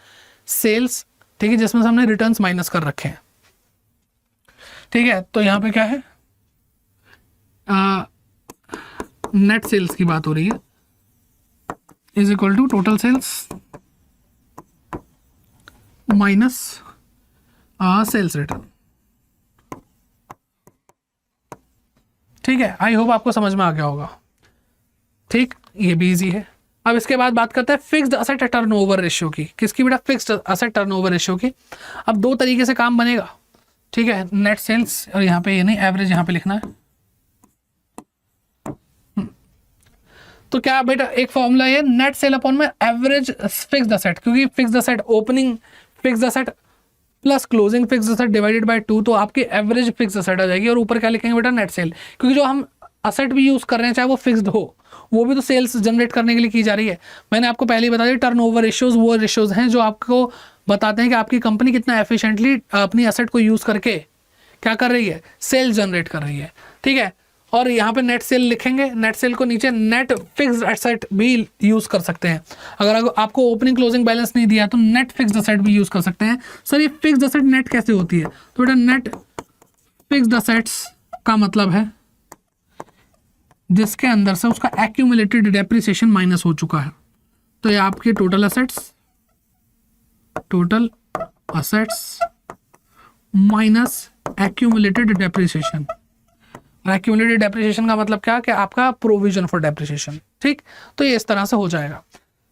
सेल्स। ठीक है, जिसमें से हमने रिटर्न्स माइनस कर रखे हैं। ठीक है, तो यहाँ पे क्या है, नेट सेल्स की बात हो रही है, is equal to total sales minus sales return. ठीक है, आई होप आपको समझ में आ गया होगा। ठीक, ये भी इजी है। अब इसके बाद बात करते हैं फिक्स्ड असेट टर्नओवर रेशियो की। किसकी बेटा? फिक्स्ड असेट टर्नओवर रेशियो की। अब दो तरीके से काम बनेगा। ठीक है, नेट सेल्स, और यहाँ पे ये नहीं, एवरेज यहाँ पे लिखना है। तो क्या बेटा, एक फॉर्मूला है नेट सेल अपॉन में एवरेज फिक्स्ड असेट, क्योंकि fixed asset opening fixed asset plus closing fixed asset divided by 2, तो आपकी एवरेज फिक्स्ड असेट आ जाएगी। और ऊपर क्या लिखेंगे बेटा? नेट सेल, क्योंकि जो हम असेट भी यूज कर रहे हैं चाहे वो फिक्स्ड हो, वो भी तो सेल्स जनरेट करने के लिए की जा रही है। मैंने आपको पहले ही बता दिया, टर्नओवर रेशियोज वो रेशियोज हैं जो आपको बताते हैं कि आपकी कंपनी कितना एफिशिएंटली अपनी असेट को यूज करके क्या कर रही है, सेल्स जनरेट कर रही है। ठीक है, और यहाँ पे नेट सेल लिखेंगे, नेट सेल को नीचे नेट फिक्स्ड एसेट भी यूज कर सकते हैं। अगर आपको ओपनिंग क्लोजिंग बैलेंस नहीं दिया तो नेट फिक्स्ड एसेट भी यूज कर सकते हैं। सर ये फिक्स्ड एसेट नेट कैसे होती है? तो बेटा नेट फिक्स्ड एसेट्स का मतलब है जिसके अंदर से उसका एक्यूमुलेटेड डेप्रिसिएशन माइनस हो चुका है। तो ये आपके total assets minus accumulated depreciation. Accumulated depreciation का मतलब क्या? कि आपका प्रोविजन फॉर डेप्रिसिएशन। ठीक, तो ये इस तरह से हो जाएगा।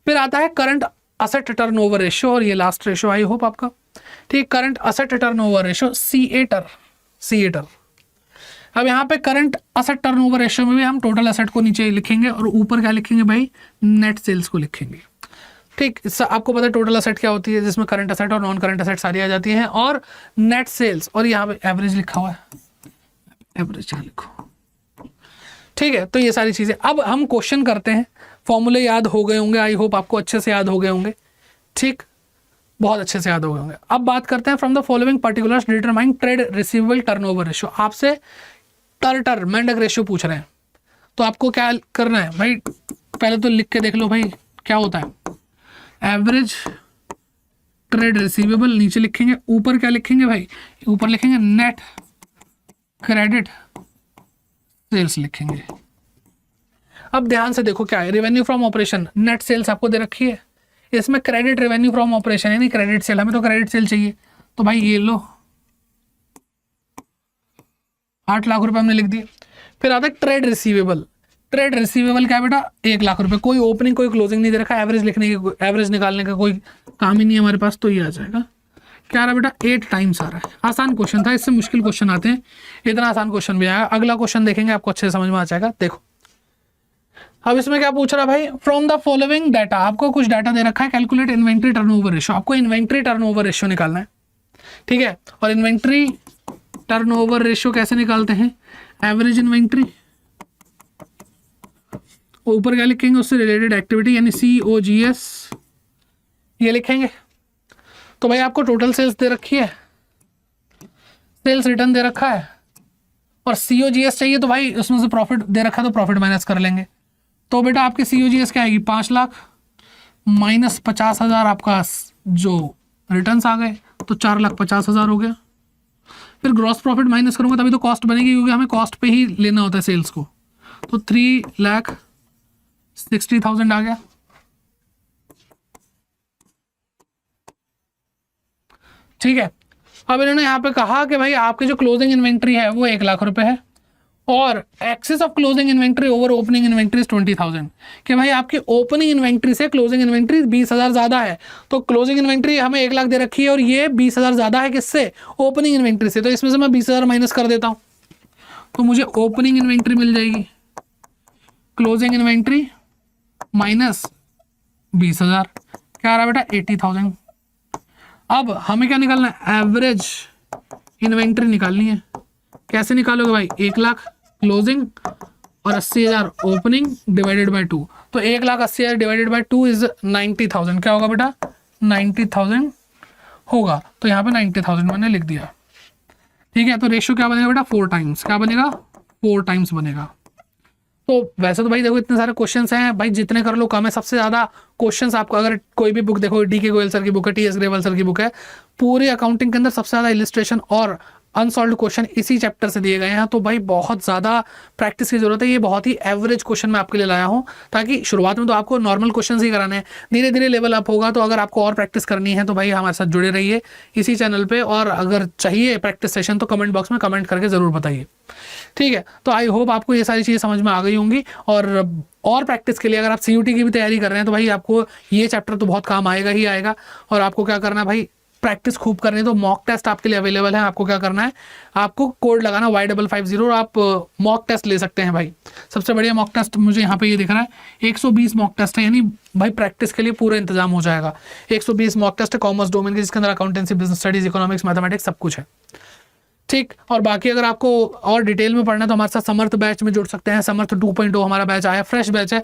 फिर आता है करंट असेट टर्नओवर रेशियो, और ये लास्ट रेशियो आई होप आपका। ठीक, current asset turnover ratio CATR। अब यहाँ पे करंट असेट टर्नओवर रेशियो में भी हम टोटल असेट को नीचे लिखेंगे और ऊपर क्या लिखेंगे भाई? नेट सेल्स को लिखेंगे। ठीक, आपको पता है टोटल असेट क्या होती है, जिसमें करंट असेट और नॉन करंट असेट सारी आ जाती हैं, और नेट सेल्स, और यहाँ पे एवरेज लिखा हुआ है, एवरेज यहाँ लिखो। ठीक है, तो ये सारी चीजें। अब हम क्वेश्चन करते हैं। फॉर्मूले याद हो गए होंगे, आई होप आपको अच्छे से याद हो गए होंगे। ठीक, बहुत अच्छे से याद हो गए होंगे। अब बात करते हैं from the following particulars determine trade receivable turnover ratio. आपसे टर्टर मेंढक रेशियो पूछ रहे हैं, तो आपको क्या करना है भाई, पहले तो लिख के देख लो भाई क्या होता है। एवरेज ट्रेड रिसीवेबल नीचे लिखेंगे, ऊपर क्या लिखेंगे भाई, ऊपर लिखेंगे नेट क्रेडिट सेल्स लिखेंगे। अब ध्यान से देखो क्या है, revenue from operation, net sales आपको दे रखी है, इसमें क्रेडिट रेवेन्यू फ्रॉम ऑपरेशन यानी क्रेडिट सेल, हमें तो क्रेडिट सेल चाहिए, तो भाई ये लो 8 लाख रुपए हमने लिख दिए। फिर आता है ट्रेड रिसीवेबल, ट्रेड रिसीवेबल क्या है बेटा, 1 लाख रुपए, कोई ओपनिंग कोई क्लोजिंग नहीं दे रखा, एवरेज लिखने की, एवरेज निकालने का कोई काम ही नहीं है हमारे पास, तो ये आ जाएगा क्या आ रहा है बेटा, 8 टाइम्स आ रहा है। आसान क्वेश्चन था, इससे मुश्किल क्वेश्चन आते हैं, इतना आसान क्वेश्चन भी आएगा। अगला क्वेश्चन देखेंगे आपको अच्छे से समझ में आ जाएगा। देखो अब इसमें क्या पूछ रहा है भाई, फ्रॉम द फॉलोइंग डाटा, आपको कुछ डाटा दे रखा है, कैलकुलेट इन्वेंट्री टर्नओवर रेशियो, आपको इन्वेंट्री टर्नओवर रेशियो निकालना है, ठीक है। और इन्वेंट्री टर्नओवर रेशियो कैसे निकालते हैं, एवरेज इन्वेंट्री, ऊपर क्या लिखेंगे, उससे रिलेटेड एक्टिविटी यानी COGS ये लिखेंगे। तो भाई आपको टोटल सेल्स दे रखी है, सेल्स रिटर्न दे रखा है, और COGS चाहिए, तो भाई उसमें से प्रॉफिट दे रखा है तो प्रॉफिट माइनस कर लेंगे। तो बेटा आपके COGS क्या आएगी, 5 लाख माइनस 50,000 आपका जो रिटर्न्स आ गए, तो 4,50,000 हो गया। फिर ग्रॉस प्रॉफिट माइनस करूंगा तभी तो कॉस्ट बनेगी, क्योंकि हमें कॉस्ट पे ही लेना होता है सेल्स को, तो 3,60,000 आ गया। ठीक है, अब इन्होंने यहाँ पे कहा कि भाई आपकी जो क्लोजिंग इन्वेंट्री है वो 1 लाख रुपए है, और excess of closing inventory over opening inventory 20,000, कि भाई आपकी ओपनिंग इन्वेंट्री से क्लोजिंग इन्वेंट्री 20,000 ज्यादा है, तो क्लोजिंग इन्वेंट्री हमें 1 लाख दे रखी है और ये 20,000 ज्यादा है किससे, ओपनिंग इन्वेंट्री से, तो इसमें से मैं 20,000 माइनस कर देता हूं, तो मुझे ओपनिंग इन्वेंट्री मिल जाएगी, क्लोजिंग इन्वेंट्री माइनस 20,000 क्या आ रहा है बेटा, 80,000। अब हमें क्या निकालना है, एवरेज इन्वेंट्री निकालनी है। कैसे निकालोगे भाई, 1 लाख क्लोजिंग और 80,000 ओपनिंग डिवाइडेड बाय 2, तो 1,80,000 डिवाइडेड बाय 2 इज 90,000, क्या होगा बेटा 90,000 होगा, तो यहाँ पे 90,000 मैंने लिख दिया। ठीक है, तो रेशियो क्या बनेगा बेटा, 4 टाइम्स, क्या बनेगा 4 टाइम्स बनेगा। तो वैसे तो भाई देखो इतने सारे क्वेश्चंस हैं भाई, जितने कर लो कम है, सबसे ज्यादा क्वेश्चंस आपको अगर कोई भी बुक देखो, DK गोयल सर की बुक है, TS ग्रेवाल सर की बुक है, पूरे अकाउंटिंग के अंदर सबसे ज्यादा इलिस्ट्रेशन और अनसॉल्व्ड क्वेश्चन इसी चैप्टर से दिए गए हैं, तो भाई बहुत ज़्यादा प्रैक्टिस की जरूरत है। ये बहुत ही एवरेज क्वेश्चन मैं आपके लिए लाया हूँ, ताकि शुरुआत में तो आपको नॉर्मल क्वेश्चन ही कराने हैं, धीरे धीरे लेवल अप होगा। तो अगर आपको और प्रैक्टिस करनी है तो भाई हमारे साथ जुड़े रहिए इसी चैनल पे, और अगर चाहिए प्रैक्टिस सेशन तो कमेंट बॉक्स में कमेंट करके ज़रूर बताइए। ठीक है, तो आई होप आपको ये सारी चीज़ें समझ में आ गई होंगी, और प्रैक्टिस के लिए अगर आप CUT की भी तैयारी कर रहे हैं तो भाई आपको ये चैप्टर तो बहुत काम आएगा ही आएगा। और आपको क्या करना है भाई, प्रैक्टिस खूब करनी है, तो मॉक टेस्ट आपके लिए अवेलेबल है। आपको क्या करना है, आपको कोड लगाना Y550 और आप मॉक टेस्ट ले सकते हैं भाई। सबसे बढ़िया मॉक टेस्ट मुझे यहाँ पे ये दिख रहा है, 120 मॉक टेस्ट है, यानी भाई प्रैक्टिस के लिए पूरा इंतजाम हो जाएगा। 120 मॉक टेस्ट है कॉमर्स डोमेन के, जिसके अंदर accountancy, business studies, economics, mathematics सब कुछ है। ठीक, और बाकी अगर आपको और डिटेल में पढ़ना है तो हमारे साथ समर्थ बैच में जुड़ सकते हैं। समर्थ 2.0 हमारा बैच आया, फ्रेश बैच है,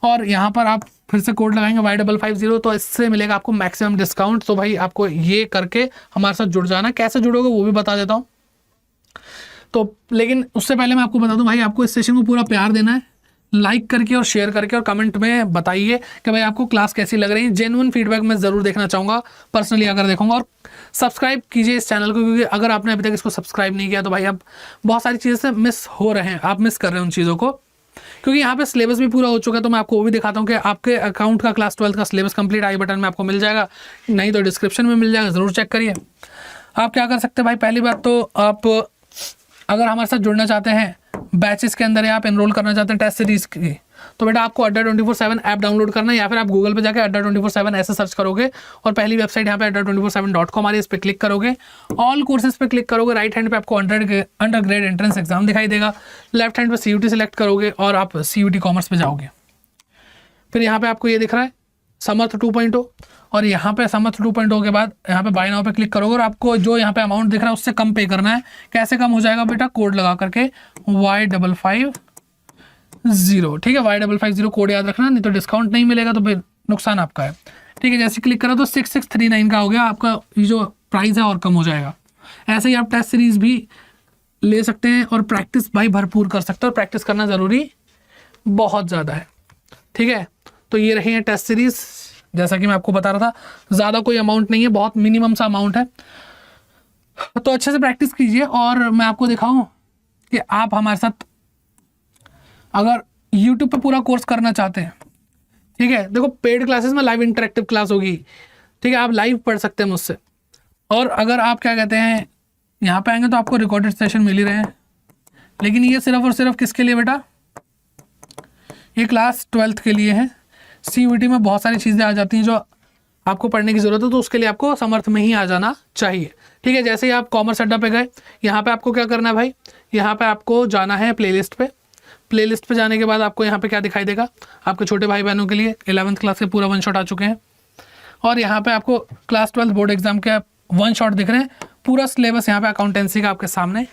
और यहाँ पर आप फिर से कोड लगाएंगे Y550, तो इससे मिलेगा आपको मैक्सिमम डिस्काउंट। तो भाई आपको ये करके हमारे साथ जुड़ जाना। कैसे जुड़ोगे वो भी बता देता हूँ, तो लेकिन उससे पहले मैं आपको बता दूं भाई, आपको इस सेशन को पूरा प्यार देना है, लाइक करके और शेयर करके, और कमेंट में बताइए कि भाई आपको क्लास कैसी लग रही है। जेन्युइन फीडबैक मैं ज़रूर देखना चाहूँगा, पर्सनली अगर देखूंगा। और सब्सक्राइब कीजिए इस चैनल को, क्योंकि अगर आपने अभी तक इसको सब्सक्राइब नहीं किया तो भाई आप बहुत सारी चीज़ें से मिस हो रहे हैं, आप मिस कर रहे हैं उन चीज़ों को, क्योंकि यहाँ पे सिलेबस भी पूरा हो चुका है। तो मैं आपको वो भी दिखाता हूँ कि आपके अकाउंट का क्लास 12 का सिलेबस कंप्लीट आई बटन में आपको मिल जाएगा, नहीं तो डिस्क्रिप्शन में मिल जाएगा, ज़रूर चेक करिए। आप क्या कर सकते हैं भाई, पहली बात तो आप अगर हमारे साथ जुड़ना चाहते हैं बैचेस के अंदर, या आप एनरोल करना चाहते हैं टेस्ट सीरीज की, तो बेटा आपको अड्डा 24/7 ऐप डाउनलोड करना है, या फिर आप गूगल पे जाकर अड्डा 24/7 ऐसे सर्च करोगे, और पहली वेबसाइट यहाँ पे adda247.com आ रही है, इस पर क्लिक करोगे, ऑल कोर्सेज पे क्लिक करोगे, राइट हैंड पे आपको अंडर ग्रेड एंट्रेंस एग्जाम दिखाई देगा, लेफ्ट हैंड पे CUT सेलेक्ट करोगे और आप CUT कॉमर्स पे जाओगे। फिर यहाँ पे आपको ये दिख रहा है समर्थ 2.0, और यहाँ पे समर्थ 2.0 के बाद यहाँ पे बाय नाउ पे क्लिक करोगे, और आपको जो यहाँ पे अमाउंट दिख रहा है उससे कम पे करना है। कैसे कम हो जाएगा बेटा, कोड लगा करके Y550, ठीक है, Y550 कोड याद रखना, नहीं तो डिस्काउंट नहीं मिलेगा, तो फिर नुकसान आपका है। ठीक है, जैसे क्लिक करो तो 6639 का हो गया आपका, ये जो प्राइस है और कम हो जाएगा। ऐसे ही आप टेस्ट सीरीज भी ले सकते हैं, और प्रैक्टिस भाई भरपूर कर सकते हैं, और प्रैक्टिस करना ज़रूरी बहुत ज़्यादा है। ठीक है, तो ये रही है टेस्ट सीरीज। जैसा कि मैं आपको बता रहा था, ज़्यादा कोई अमाउंट नहीं है, बहुत मिनिमम सा अमाउंट है। तो अच्छे से प्रैक्टिस कीजिए और मैं आपको दिखाऊं कि आप हमारे साथ अगर YouTube पे पूरा कोर्स करना चाहते हैं, ठीक है, देखो पेड क्लासेस में लाइव इंटरेक्टिव क्लास होगी, ठीक है, आप लाइव पढ़ सकते हैं मुझसे। और अगर आप क्या कहते हैं यहाँ पे आएंगे तो आपको रिकॉर्डेड सेशन मिल ही रहे हैं, लेकिन ये सिर्फ और सिर्फ किसके लिए बेटा, ये क्लास 12th के लिए है। CUET में बहुत सारी चीज़ें आ जाती हैं जो आपको पढ़ने की ज़रूरत है, तो उसके लिए आपको समर्थ में ही आ जाना चाहिए। ठीक है, जैसे ही आप कॉमर्स अड्डा पे गए, यहाँ पे आपको क्या करना है भाई, यहाँ पे आपको जाना है प्लेलिस्ट पे। प्लेलिस्ट पे जाने के बाद आपको यहाँ पे क्या दिखाई देगा, आपके छोटे भाई बहनों के लिए 11th क्लास के पूरा 1 शॉट आ चुके हैं। और यहाँ पे आपको क्लास 12 बोर्ड एग्जाम के 1 शॉट दिख रहे हैं। पूरा सिलेबस यहाँ पे अकाउंटेंसी का आपके सामने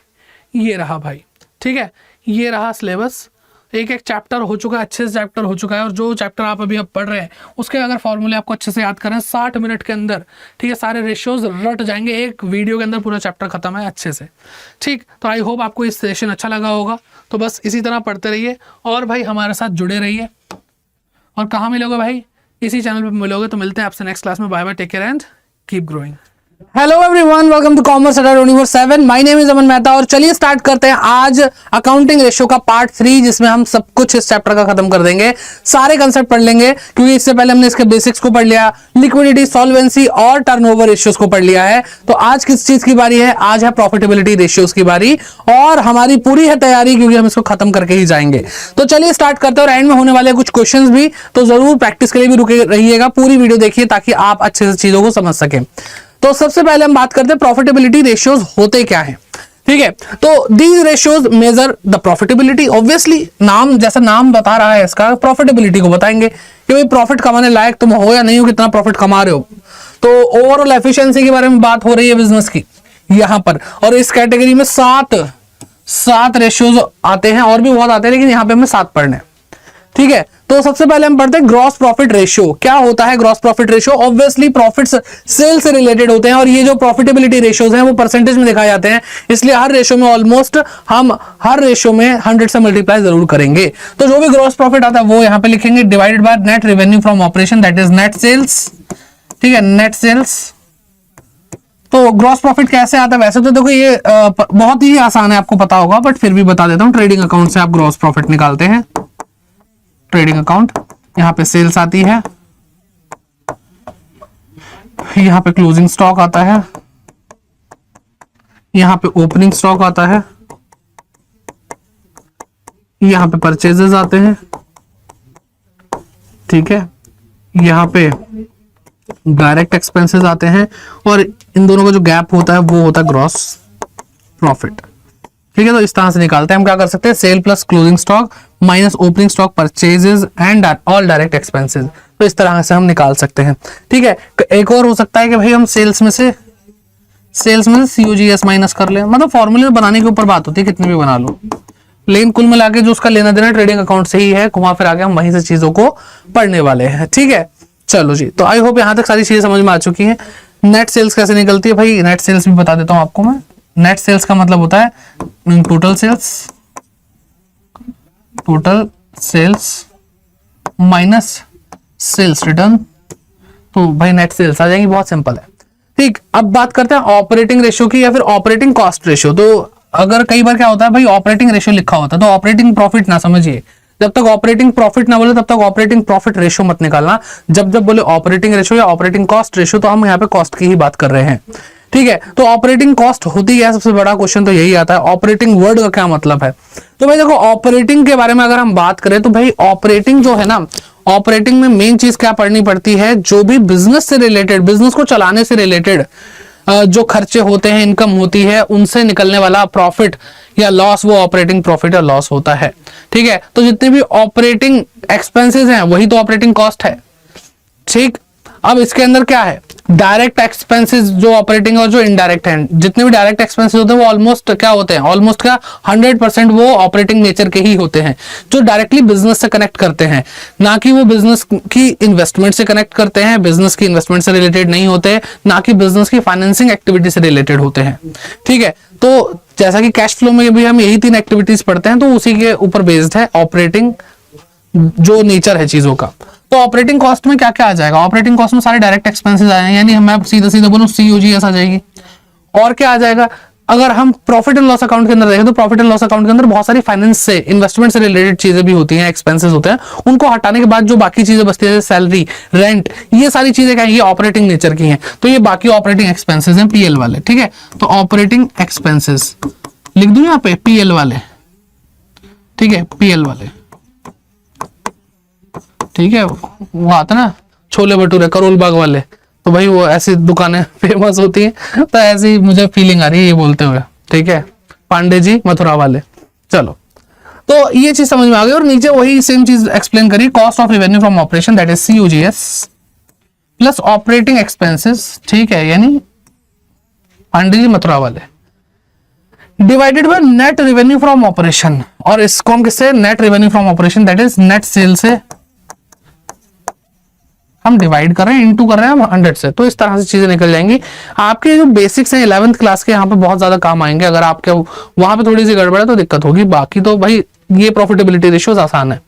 ये रहा भाई। ठीक है, ये रहा सिलेबस, एक एक चैप्टर हो चुका है, अच्छे से चैप्टर हो चुका है। और जो चैप्टर आप अभी पढ़ रहे हैं उसके अगर फॉर्मूले आपको अच्छे से याद करें 60 मिनट के अंदर, ठीक है, सारे रेशियोज रट जाएंगे, एक वीडियो के अंदर पूरा चैप्टर खत्म है अच्छे से। ठीक, तो आई होप आपको इस सेशन अच्छा लगा होगा। तो बस इसी तरह पढ़ते रहिए और भाई हमारे साथ जुड़े रहिए। और कहाँ मिलोगे भाई, इसी चैनल पर मिलोगे। तो मिलते हैं आपसे नेक्स्ट क्लास में। Bye bye, take care and keep growing. Hello everyone, welcome to commerce Adda 24/7। My name is Aman Mehta और चलिए स्टार्ट करते हैं आज अकाउंटिंग रेशियो का पार्ट 3, जिसमें हम सब कुछ इस चैप्टर का खत्म कर देंगे। सारे कंसेप्ट पढ़ लेंगे क्योंकि इससे पहले हमने इसके बेसिक्स को पढ़ लिया, लिक्विडिटी, सॉल्वेंसी और टर्नओवर रेशियोज को पढ़ लिया है। तो आज किस चीज की बारी है, आज है प्रॉफिटेबिलिटी रेशियोज की बारी और हमारी पूरी है तैयारी क्योंकि हम इसको खत्म करके ही जाएंगे। तो चलिए स्टार्ट करते हैं और एंड में होने वाले कुछ क्वेश्चंस भी, तो जरूर प्रैक्टिस के लिए भी रुके रहिएगा, पूरी वीडियो देखिए ताकि आप अच्छे से चीजों को समझ सकें। तो सबसे पहले हम बात करते हैं प्रॉफिटेबिलिटी रेशियोज होते क्या है। ठीक है, तो these ratios measure the profitability. Obviously नाम जैसा नाम बता रहा है इसका, प्रॉफिटेबिलिटी को बताएंगे कि भाई प्रॉफिट कमाने लायक तुम हो या नहीं हो, कितना प्रॉफिट कमा रहे हो। तो ओवरऑल एफिशिएंसी के बारे में बात हो रही है बिजनेस की यहां पर। और इस कैटेगरी में सात रेशियोज आते हैं, और भी बहुत आते हैं लेकिन यहां पे हमें 7 पढ़ने। ठीक है, तो सबसे पहले हम पढ़ते हैं ग्रॉस प्रॉफिट रेशियो। क्या होता है gross profit ratio? Obviously profits sale से रिलेटेड होते हैं और ये जो प्रॉफिटेबिलिटी रेशियोज हैं वो परसेंटेज में दिखाए जाते हैं, इसलिए हर रेशियो में ऑलमोस्ट हम हर रेशियो में 100 से मल्टीप्लाई जरूर करेंगे। तो जो भी ग्रॉस प्रॉफिट आता है वो यहां पे लिखेंगे, divided by net revenue from operation, that is net sales. ठीक है, नेट सेल्स। तो ग्रॉस प्रॉफिट कैसे आता है? वैसे तो देखो ये बहुत ही आसान है, आपको पता होगा, बट फिर भी बता देता हूं। ट्रेडिंग अकाउंट से आप ग्रॉस प्रॉफिट निकालते हैं। ट्रेडिंग अकाउंट, यहां पे सेल्स आती है, यहां पे क्लोजिंग स्टॉक आता है, यहां पे ओपनिंग स्टॉक आता है, यहां पे परचेजेस आते हैं। ठीक है, यहां पे डायरेक्ट एक्सपेंसेस आते हैं और इन दोनों का जो गैप होता है वो होता है ग्रॉस प्रॉफिट। ठीक है, तो इस तरह से निकालते हैं हम। क्या कर सकते हैं, sale plus closing stock minus opening stock, purchases and all direct expenses. तो इस तरह से हम निकाल सकते हैं। ठीक है, एक और हो सकता है कि भाई हम सेल्स में से COGS माइनस कर ले, मतलब फॉर्मूले बनाने के ऊपर बात होती है, कितने भी बना लो, लेकिन कुल मिला के जो उसका लेना देना ट्रेडिंग अकाउंट से ही है, घुमा फिर आके हम वहीं से चीजों को पढ़ने वाले हैं। ठीक है, चलो जी, तो आई होप यहां तक सारी चीजें समझ में आ चुकी हैं। नेट सेल्स कैसे निकलती है भाई, नेट सेल्स भी बता देता हूं आपको मैं। नेट सेल्स का मतलब होता है total sales minus sales return. तो भाई नेट सेल्स आ जाएगी, बहुत सिंपल है। ठीक, अब बात करते हैं ऑपरेटिंग रेशियो की या फिर ऑपरेटिंग कॉस्ट रेशियो। तो अगर कई बार क्या होता है भाई, ऑपरेटिंग रेशियो लिखा होता है तो ऑपरेटिंग प्रॉफिट ना समझिए, जब तक ऑपरेटिंग प्रॉफिट ना बोले तब तक ऑपरेटिंग प्रॉफिट रेशियो मत निकालना। जब बोले ऑपरेटिंग रेशियो या ऑपरेटिंग कॉस्ट रेशियो तो हम यहाँ पे कॉस्ट की ही बात कर रहे हैं। ठीक है, तो ऑपरेटिंग कॉस्ट होती है, सबसे बड़ा क्वेश्चन तो यही आता है, ऑपरेटिंग वर्ड का क्या मतलब है। तो भाई देखो, ऑपरेटिंग के बारे में अगर हम बात करें तो भाई ऑपरेटिंग जो है ना, ऑपरेटिंग में मेन चीज क्या पढ़नी पड़ती है, जो भी बिजनेस से रिलेटेड, बिजनेस को चलाने से रिलेटेड जो खर्चे होते हैं, इनकम होती है, उनसे निकलने वाला प्रॉफिट या लॉस, वो ऑपरेटिंग प्रॉफिट या लॉस होता है। ठीक है, तो जितने भी ऑपरेटिंग एक्सपेंसेस हैं वही तो ऑपरेटिंग कॉस्ट है। ठीक, अब इसके अंदर क्या है, डायरेक्ट एक्सपेंसेस जो ऑपरेटिंग और जो इनडायरेक्ट हैं, जितने भी डायरेक्ट एक्सपेंसेस होते हैं वो ऑलमोस्ट क्या होते हैं, ऑलमोस्ट क्या 100% वो ऑपरेटिंग नेचर के ही होते हैं, जो डायरेक्टली बिजनेस से कनेक्ट करते हैं, ना कि वो बिजनेस की इन्वेस्टमेंट से कनेक्ट करते हैं, बिजनेस की इन्वेस्टमेंट से रिलेटेड नहीं होते, ना कि बिजनेस की फाइनेंसिंग एक्टिविटी से रिलेटेड होते हैं। ठीक है, तो जैसा कि कैश फ्लो में भी हम यही 3 एक्टिविटीज पढ़ते हैं, तो उसी के ऊपर बेस्ड है ऑपरेटिंग जो नेचर है चीजों का। तो ऑपरेटिंग कॉस्ट में क्या क्या आ जाएगा, ऑपरेटिंग कॉस्ट में सारे डायरेक्ट एक्सपेंसेस आए हैं, यानी मैं सीधा सीधा बोलूं COGS आ जाएगी। और क्या आ जाएगा, अगर हम प्रॉफिट एंड लॉस अकाउंट के अंदर देखें तो प्रॉफिट एंड लॉस अकाउंट के अंदर बहुत सारी फाइनेंस से, इन्वेस्टमेंट से रिलेटेड चीजें भी होती हैं, एक्सपेंसेस होते हैं, उनको हटाने के बाद जो बाकी चीजें बचती है, सैलरी, रेंट, ये सारी चीजें क्या है, ये ऑपरेटिंग नेचर की हैं। तो ये बाकी ऑपरेटिंग एक्सपेंसेस हैं PL वाले, ठीक है। तो ऑपरेटिंग एक्सपेंसेस लिख दूं यहाँ पे PL वाले, ठीक है, PL वाले, ठीक है। वो आता ना छोले भटूरे करोल बाग वाले, तो भाई वो ऐसी दुकानें फेमस होती हैं, तो ऐसी मुझे फीलिंग आ रही है ये बोलते हुए, ठीक है। पांडे जी मथुरा वाले, चलो। तो ये चीज समझ में आ गई। और नीचे वही सेम चीज एक्सप्लेन करी, cost of revenue from operation that is COGS plus operating expenses, ठीक है, यानी पांडे जी मथुरा वाले, divided by net revenue from operation. और इसको हम किससे, net revenue from operation that is net cell से हम डिवाइड कर रहे हैं, इनटू कर रहे हैं हम 100 से। तो इस तरह से चीजें निकल जाएंगी। आपके जो बेसिक्स हैं 11th क्लास के, यहाँ पे बहुत ज्यादा काम आएंगे। अगर आपके वहां पे थोड़ी सी गड़बड़ है तो दिक्कत होगी, बाकी तो भाई ये प्रॉफिटेबिलिटी रेशियोज आसान है।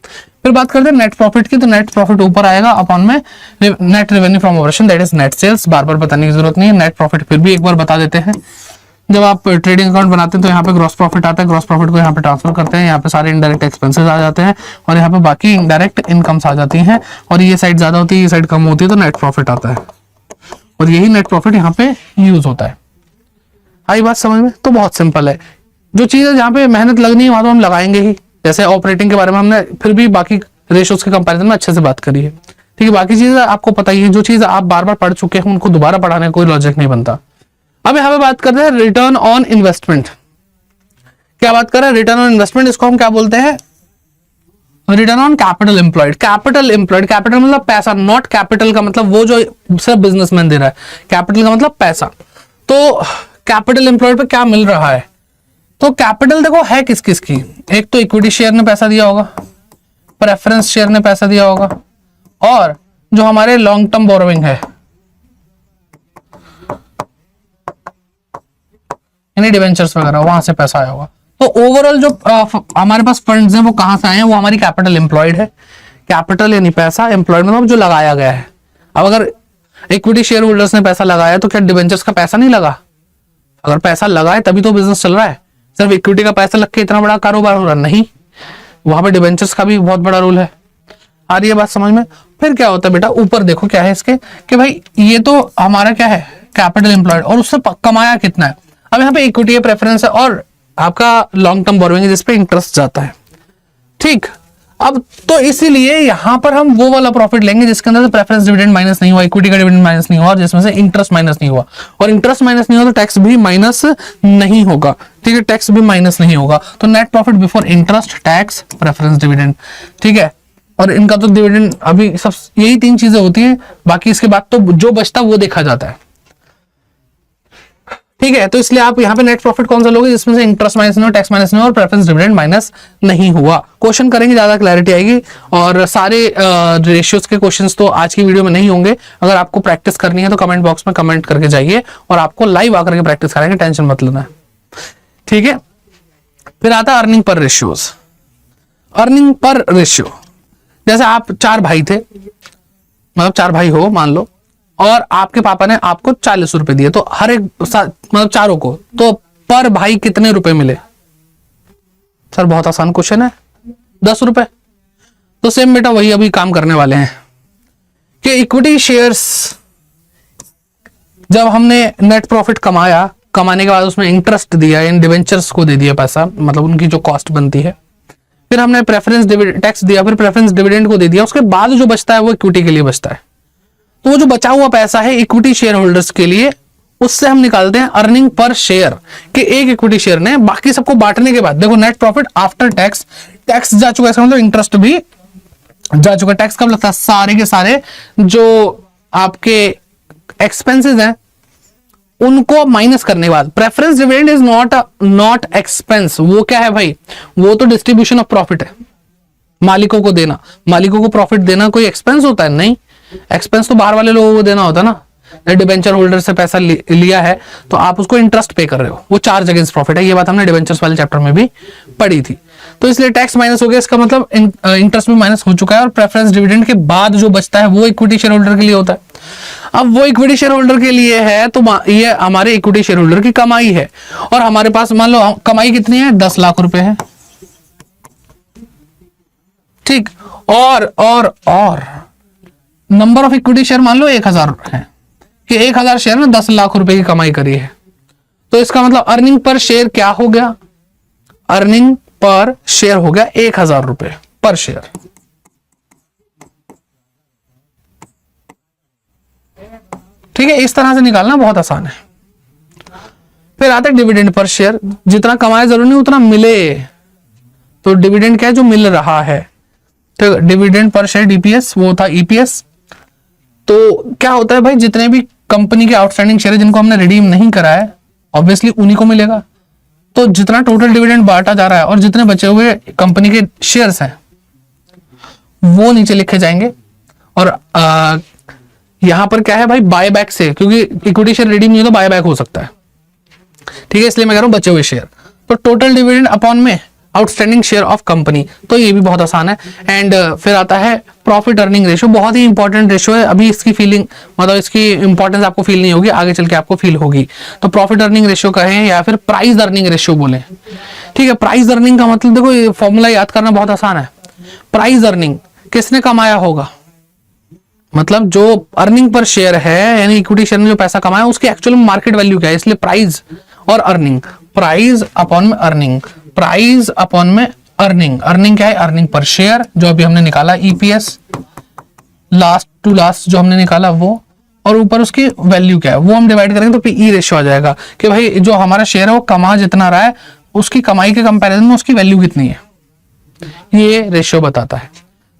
फिर बात करते हैं नेट प्रॉफिट की, तो नेट प्रॉफिट ऊपर आएगा अपॉन में net revenue from operation that is net sales. बार बार बताने की जरूरत नहीं है, नेट प्रॉफिट फिर भी एक बार बता देते हैं। जब आप ट्रेडिंग अकाउंट बनाते हैं तो यहाँ पे ग्रॉस प्रॉफिट आता है, ग्रॉस प्रॉफिट को यहाँ पे ट्रांसफर करते हैं, यहाँ पे सारे इनडायरेक्ट एक्सपेंसेस आ जाते हैं और यहाँ पे बाकी इनडायरेक्ट इनकम्स आ जाती हैं, और ये साइड ज्यादा होती है, ये साइड कम होती है, तो नेट प्रॉफिट आता है। और यही नेट प्रॉफिट यहाँ पे यूज होता है। आई बात समझ में? तो बहुत सिंपल है। जो चीज है जहाँ पे मेहनत लगनी है वहां तो हम लगाएंगे ही। जैसे ऑपरेटिंग के बारे में हमने फिर भी बाकी रेशियोज के कंपैरिजन में अच्छे से बात करी है, ठीक है। बाकी चीजें आपको पता ही है, जो चीज आप बार बार पढ़ चुके हैं उनको दोबारा पढ़ाने का कोई लॉजिक नहीं बनता। अब यहाँ पे बात करते हैं रिटर्न ऑन इन्वेस्टमेंट। क्या बात कर रहे हैं, रिटर्न ऑन इन्वेस्टमेंट, इसको हम क्या बोलते हैं, return on capital employed. Capital employed, capital मतलब पैसा, नॉट कैपिटल का मतलब वो जो सिर्फ बिजनेसमैन दे रहा है, कैपिटल का मतलब पैसा। तो कैपिटल एम्प्लॉयड पे क्या मिल रहा है, तो कैपिटल देखो है किस किस की, एक तो इक्विटी शेयर ने पैसा दिया होगा, प्रेफरेंस शेयर ने पैसा दिया होगा, और जो हमारे लॉन्ग टर्म बोरोइंग है यानी डिवेंचर्स वगैरह, वहां से पैसा आया होगा। तो ओवरऑल जो हमारे पास फंड्स हैं वो कहां से आए हैं, वो हमारी कैपिटल एम्प्लॉयड है। कैपिटल यानी पैसा, एम्प्लॉयड मतलब जो लगाया गया है। अब अगर इक्विटी शेयर होल्डर्स ने पैसा लगाया तो क्या डिवेंचर्स का पैसा नहीं लगा? अगर पैसा लगा है तभी तो बिजनेस चल रहा है। सिर्फ इक्विटी का पैसा लग के इतना बड़ा कारोबार हो रहा नहीं, वहां पे डिवेंचर्स का भी बहुत बड़ा रोल है। आ रही है बात समझ में? फिर क्या होता है बेटा, ऊपर देखो क्या है इसके, कि भाई ये तो हमारा क्या है, कैपिटल एम्प्लॉयड, और उससे कमाया कितना है। अब यहाँ पे इक्विटी है, प्रेफरेंस है, और आपका लॉन्ग टर्म बोरोइंग है जिसपे इंटरेस्ट जाता है, ठीक। अब तो इसीलिए यहां पर हम वो वाला प्रॉफिट लेंगे जिसके अंदर से प्रेफरेंस डिविडेंड माइनस नहीं हुआ, इक्विटी का डिविडेंड माइनस नहीं हुआ, और जिसमें से इंटरेस्ट माइनस नहीं हुआ। और इंटरेस्ट माइनस नहीं हुआ तो टैक्स भी माइनस नहीं होगा, ठीक है, टैक्स भी माइनस नहीं होगा। तो net profit before interest, tax, preference dividend, ठीक है। और इनका तो डिविडेंड अभी सब यही 3 चीजें होती है, बाकी इसके बाद तो जो बचता वो देखा जाता है, ठीक है। तो इसलिए आप यहाँ पे नेट प्रॉफिट कौन सा लोगे जिसमें से इंटरेस्ट माइनस नहीं हुआ, टैक्स माइनस नहीं हुआ और प्रेफरेंस डिविडेंड माइनस नहीं हुआ। क्वेश्चन करेंगे, ज्यादा क्लैरिटी आएगी। और सारे रेशियोज के क्वेश्चंस तो आज की वीडियो में नहीं होंगे। अगर आपको प्रैक्टिस करनी है तो कमेंट बॉक्स में कमेंट करके जाइए और आपको लाइव आकर के प्रैक्टिस कराएंगे, टेंशन मत लेना, ठीक है। फिर आता है earning per ratios. Earning per ratio, जैसे आप 4 भाई थे, मतलब 4 भाई हो मान लो, और आपके पापा ने आपको 40 रुपए दिए, तो हर एक मतलब चारों को, तो पर भाई कितने रुपए मिले? सर बहुत आसान क्वेश्चन है, 10 रुपए। तो सेम बेटा वही अभी काम करने वाले हैं कि इक्विटी शेयर्स जब हमने नेट प्रॉफिट कमाया, कमाने के बाद उसमें इंटरेस्ट दिया, इन डिवेंचर्स को दे दिया पैसा, मतलब उनकी जो कॉस्ट बनती है। फिर हमने प्रेफरेंस टैक्स दिया, फिर प्रेफरेंस डिविडेंड को दे दिया, उसके बाद जो बचता है वो इक्विटी के लिए बचता है। तो वो जो बचा हुआ पैसा है इक्विटी शेयर होल्डर्स के लिए, उससे हम निकालते हैं अर्निंग पर शेयर, कि एक इक्विटी शेयर ने बाकी सबको बांटने के बाद, देखो net profit after tax, tax जा चुका है, इसका मतलब इंटरेस्ट भी जा चुका है। टैक्स कब लगता है? सारे के सारे जो आपके एक्सपेंसेस हैं उनको माइनस करने के बाद। Preference dividend is not expense. वो क्या है भाई? वो तो डिस्ट्रीब्यूशन ऑफ प्रॉफिट है, मालिकों को देना। मालिकों को प्रॉफिट देना कोई एक्सपेंस होता है? नहीं, एक्सपेंस तो बाहर वाले लोगों को देना होता है ना। डिबेंचर होल्डर से पैसा लिया है तो आप उसको इंटरेस्ट पे कर रहे हो, वो चार्ज अगेंस्ट प्रॉफिट है। ये बात हमने डिबेंचर्स वाले चैप्टर में भी पढ़ी थी। तो इसलिए टैक्स माइनस हो गया, इसका मतलब इंटरेस्ट भी माइनस हो चुका है, और प्रेफरेंस डिविडेंड के बाद जो बचता है वो इक्विटी शेयर होल्डर के लिए होता है। अब वो इक्विटी शेयर होल्डर के लिए है तो ये हमारे इक्विटी शेयर होल्डर की कमाई है, और हमारे पास मान लो कमाई कितनी है, 10 लाख रुपए है, ठीक। और नंबर ऑफ इक्विटी शेयर मान लो 1000 है, कि 1000 शेयर में 10 लाख रुपए की कमाई करी है। तो इसका मतलब अर्निंग पर शेयर क्या हो गया, अर्निंग पर शेयर हो गया 1000 रुपए पर शेयर। ठीक है, इस तरह से निकालना बहुत आसान है। फिर आता है डिविडेंड पर शेयर, जितना कमाया जरूरी नहीं उतना मिले, तो डिविडेंड क्या है, जो मिल रहा है। तो डिविडेंड पर शेयर डीपीएस, वो था ईपीएस। तो क्या होता है भाई, जितने भी कंपनी के आउटस्टैंडिंग शेयर है जिनको हमने रिडीम नहीं करा है, ऑब्वियसली उन्हीं को मिलेगा। तो जितना टोटल डिविडेंड बांटा जा रहा है और जितने बचे हुए कंपनी के शेयर्स हैं वो नीचे लिखे जाएंगे। और यहां पर क्या है भाई, बायबैक से, क्योंकि इक्विटी शेयर रिडीम नहीं हो तो बायबैक हो सकता है, ठीक है, इसलिए मैं कह रहा हूं बचे हुए शेयर। तो टोटल डिविडेंड अपॉन में आउटस्टैंडिंग शेयर ऑफ कंपनी, तो ये भी बहुत आसान है। एंड फिर आता है प्रॉफिट अर्निंग रेशियो, बहुत ही इंपॉर्टेंट रेशियो है। अभी इसकी फीलिंग मतलब इसकी इंपॉर्टेंस आपको फील नहीं होगी, आगे चल के आपको फील होगी। तो प्रॉफिट अर्निंग रेशियो कहें या फिर प्राइस अर्निंग रेशियो बोले, ठीक है। प्राइस अर्निंग का मतलब देखो, ये फॉर्मूला याद करना बहुत आसान है। प्राइस अर्निंग किसने कमाया होगा, मतलब जो अर्निंग पर शेयर है, यानी इक्विटी शेयर में जो पैसा कमाया उसकी एक्चुअल मार्केट वैल्यू क्या है, इसलिए प्राइस और अर्निंग, प्राइस अपॉन में अर्निंग, प्राइस अपॉन में अर्निंग। अर्निंग क्या है, अर्निंग पर शेयर, जो अभी हमने निकाला ईपीएस, लास्ट टू लास्ट जो हमने निकाला वो, और ऊपर उसकी वैल्यू क्या है वो हम डिवाइड करेंगे तो पीई रेशियो आ जाएगा कि भाई जो हमारा शेयर है वो कमा जितना रहा है उसकी कमाई के कंपैरिजन में उसकी वैल्यू कितनी है, ये रेशियो बताता है।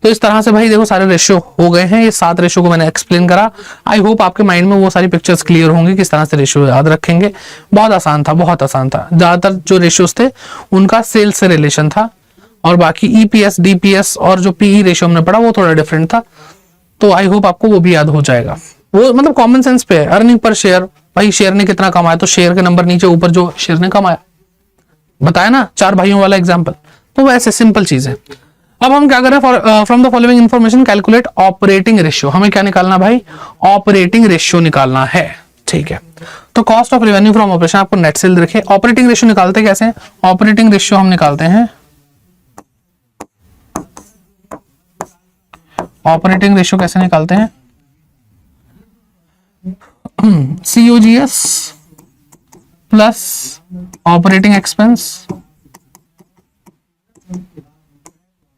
तो इस तरह से भाई देखो सारे रेशियो हो गए हैं, ये 7 रेशियो को मैंने एक्सप्लेन करा। आई होप आपके माइंड में वो सारी पिक्चर्स क्लियर होंगी, किस तरह से रेशियो याद रखेंगे। बहुत आसान था, बहुत आसान था। ज्यादातर जो रेशियोज थे उनका सेल्स से रिलेशन था, और बाकी ईपीएस डीपीएस और जो पीई रेशियो हमने पढ़ा वो थोड़ा डिफरेंट था। तो आई होप आपको वो भी याद हो जाएगा। वो मतलब कॉमन सेंस पे है। अर्निंग पर शेयर, भाई शेयर ने कितना कमाया, तो शेयर के नंबर नीचे ऊपर जो शेयर ने कमाया, बताया ना 4 भाइयों वाला एग्जाम्पल। तो वैसे सिंपल चीज है। अब हम क्या करें, from the following information calculate operating ratio. हमें क्या निकालना भाई, ऑपरेटिंग रेशियो निकालना है, ठीक है। तो cost of revenue from operation आपको नेट सेल रखे। ऑपरेटिंग रेशियो निकालते कैसे हैं, ऑपरेटिंग रेशियो हम निकालते हैं, ऑपरेटिंग रेशियो कैसे निकालते हैं, COGS plus operating expense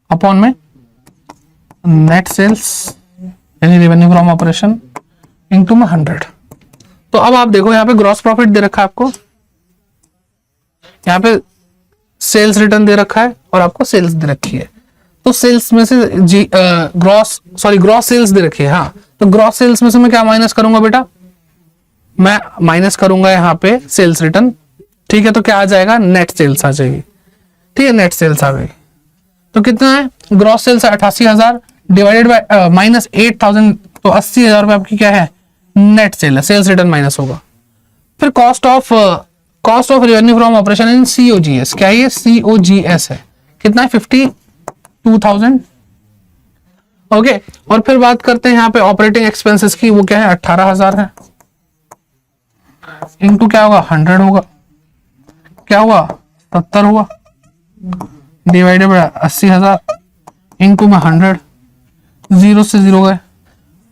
upon में नेट सेल्स यानी रेवेन्यू फ्रॉम ऑपरेशन इनटू में 100। तो अब आप देखो यहाँ पे ग्रॉस प्रॉफिट दे रखा है आपको, यहाँ पे सेल्स रिटर्न दे रखा है और आपको सेल्स दे रखी है। तो सेल्स में से ग्रॉस सेल्स दे रखी है, हाँ। तो ग्रॉस सेल्स में से मैं क्या माइनस करूंगा बेटा, मैं माइनस करूंगा यहाँ पे सेल्स रिटर्न, ठीक है। तो क्या आ जाएगा, नेट सेल्स आ जाएगी, ठीक है, नेट सेल्स आ गई। तो कितना है, gross sales 88,000 divided by minus 8,000, तो 80,000 रुपए आपकी क्या है, नेट सेल है, सेल्स रिटर्न माइनस होगा। फिर cost of revenue from operation in COGS, क्या ये COGS है, कितना है 52,000, ओके। और फिर बात करते हैं यहाँ पे ऑपरेटिंग एक्सपेंसेस की, वो क्या है 18,000 है, इनटू क्या होगा 100 होगा, क्या हुआ 70 हुआ, डिवाइडेड बाय 80,000 इनटू में 100, 0 से 0 गए।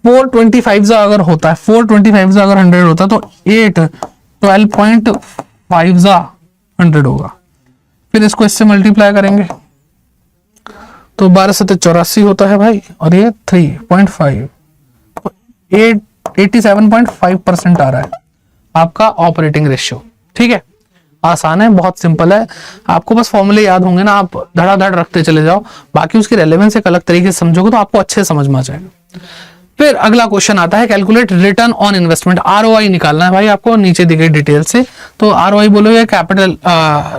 425 अगर होता है, 425 अगर 100 होता है तो 12.5 100 होगा। फिर इसको इससे मल्टीप्लाई करेंगे तो 12 से 84 होता है भाई, और ये 3.5, तो 87.5% आ रहा है आपका ऑपरेटिंग रेशियो, ठीक है। आसान है, बहुत सिंपल है, आपको बस फॉर्मूले याद होंगे ना, आप धड़ाधड़ रखते चले जाओ, बाकी उसकी रेलेवेंस एक अलग तरीके से समझोगे तो आपको अच्छे से समझ में आ जाएगा। फिर अगला क्वेश्चन आता है calculate return on investment, ROI निकालना है भाई आपको, नीचे दी गई डिटेल से। तो ROI बोलो या capital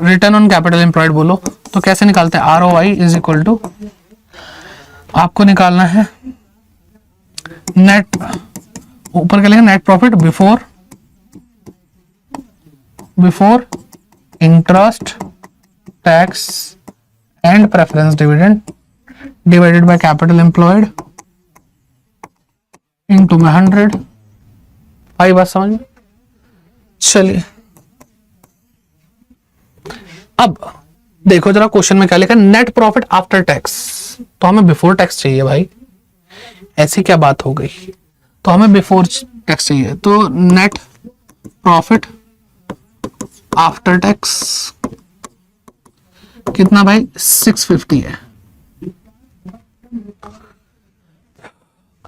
return on capital employed बोलो, तो कैसे निकालते हैं, ROI इज इक्वल टू आपको निकालना है नेट, ऊपर क्या लिखा, net profit before interest tax and preference dividend divided by capital employed into में 100। आई बात समझ में? चलिए अब देखो जरा क्वेश्चन में क्या लिखा है, नेट प्रॉफिट आफ्टर टैक्स। तो हमें बिफोर टैक्स चाहिए भाई, ऐसी क्या बात हो गई, तो हमें बिफोर टैक्स चाहिए। तो नेट प्रॉफिट आफ्टर टैक्स कितना भाई, 650 है।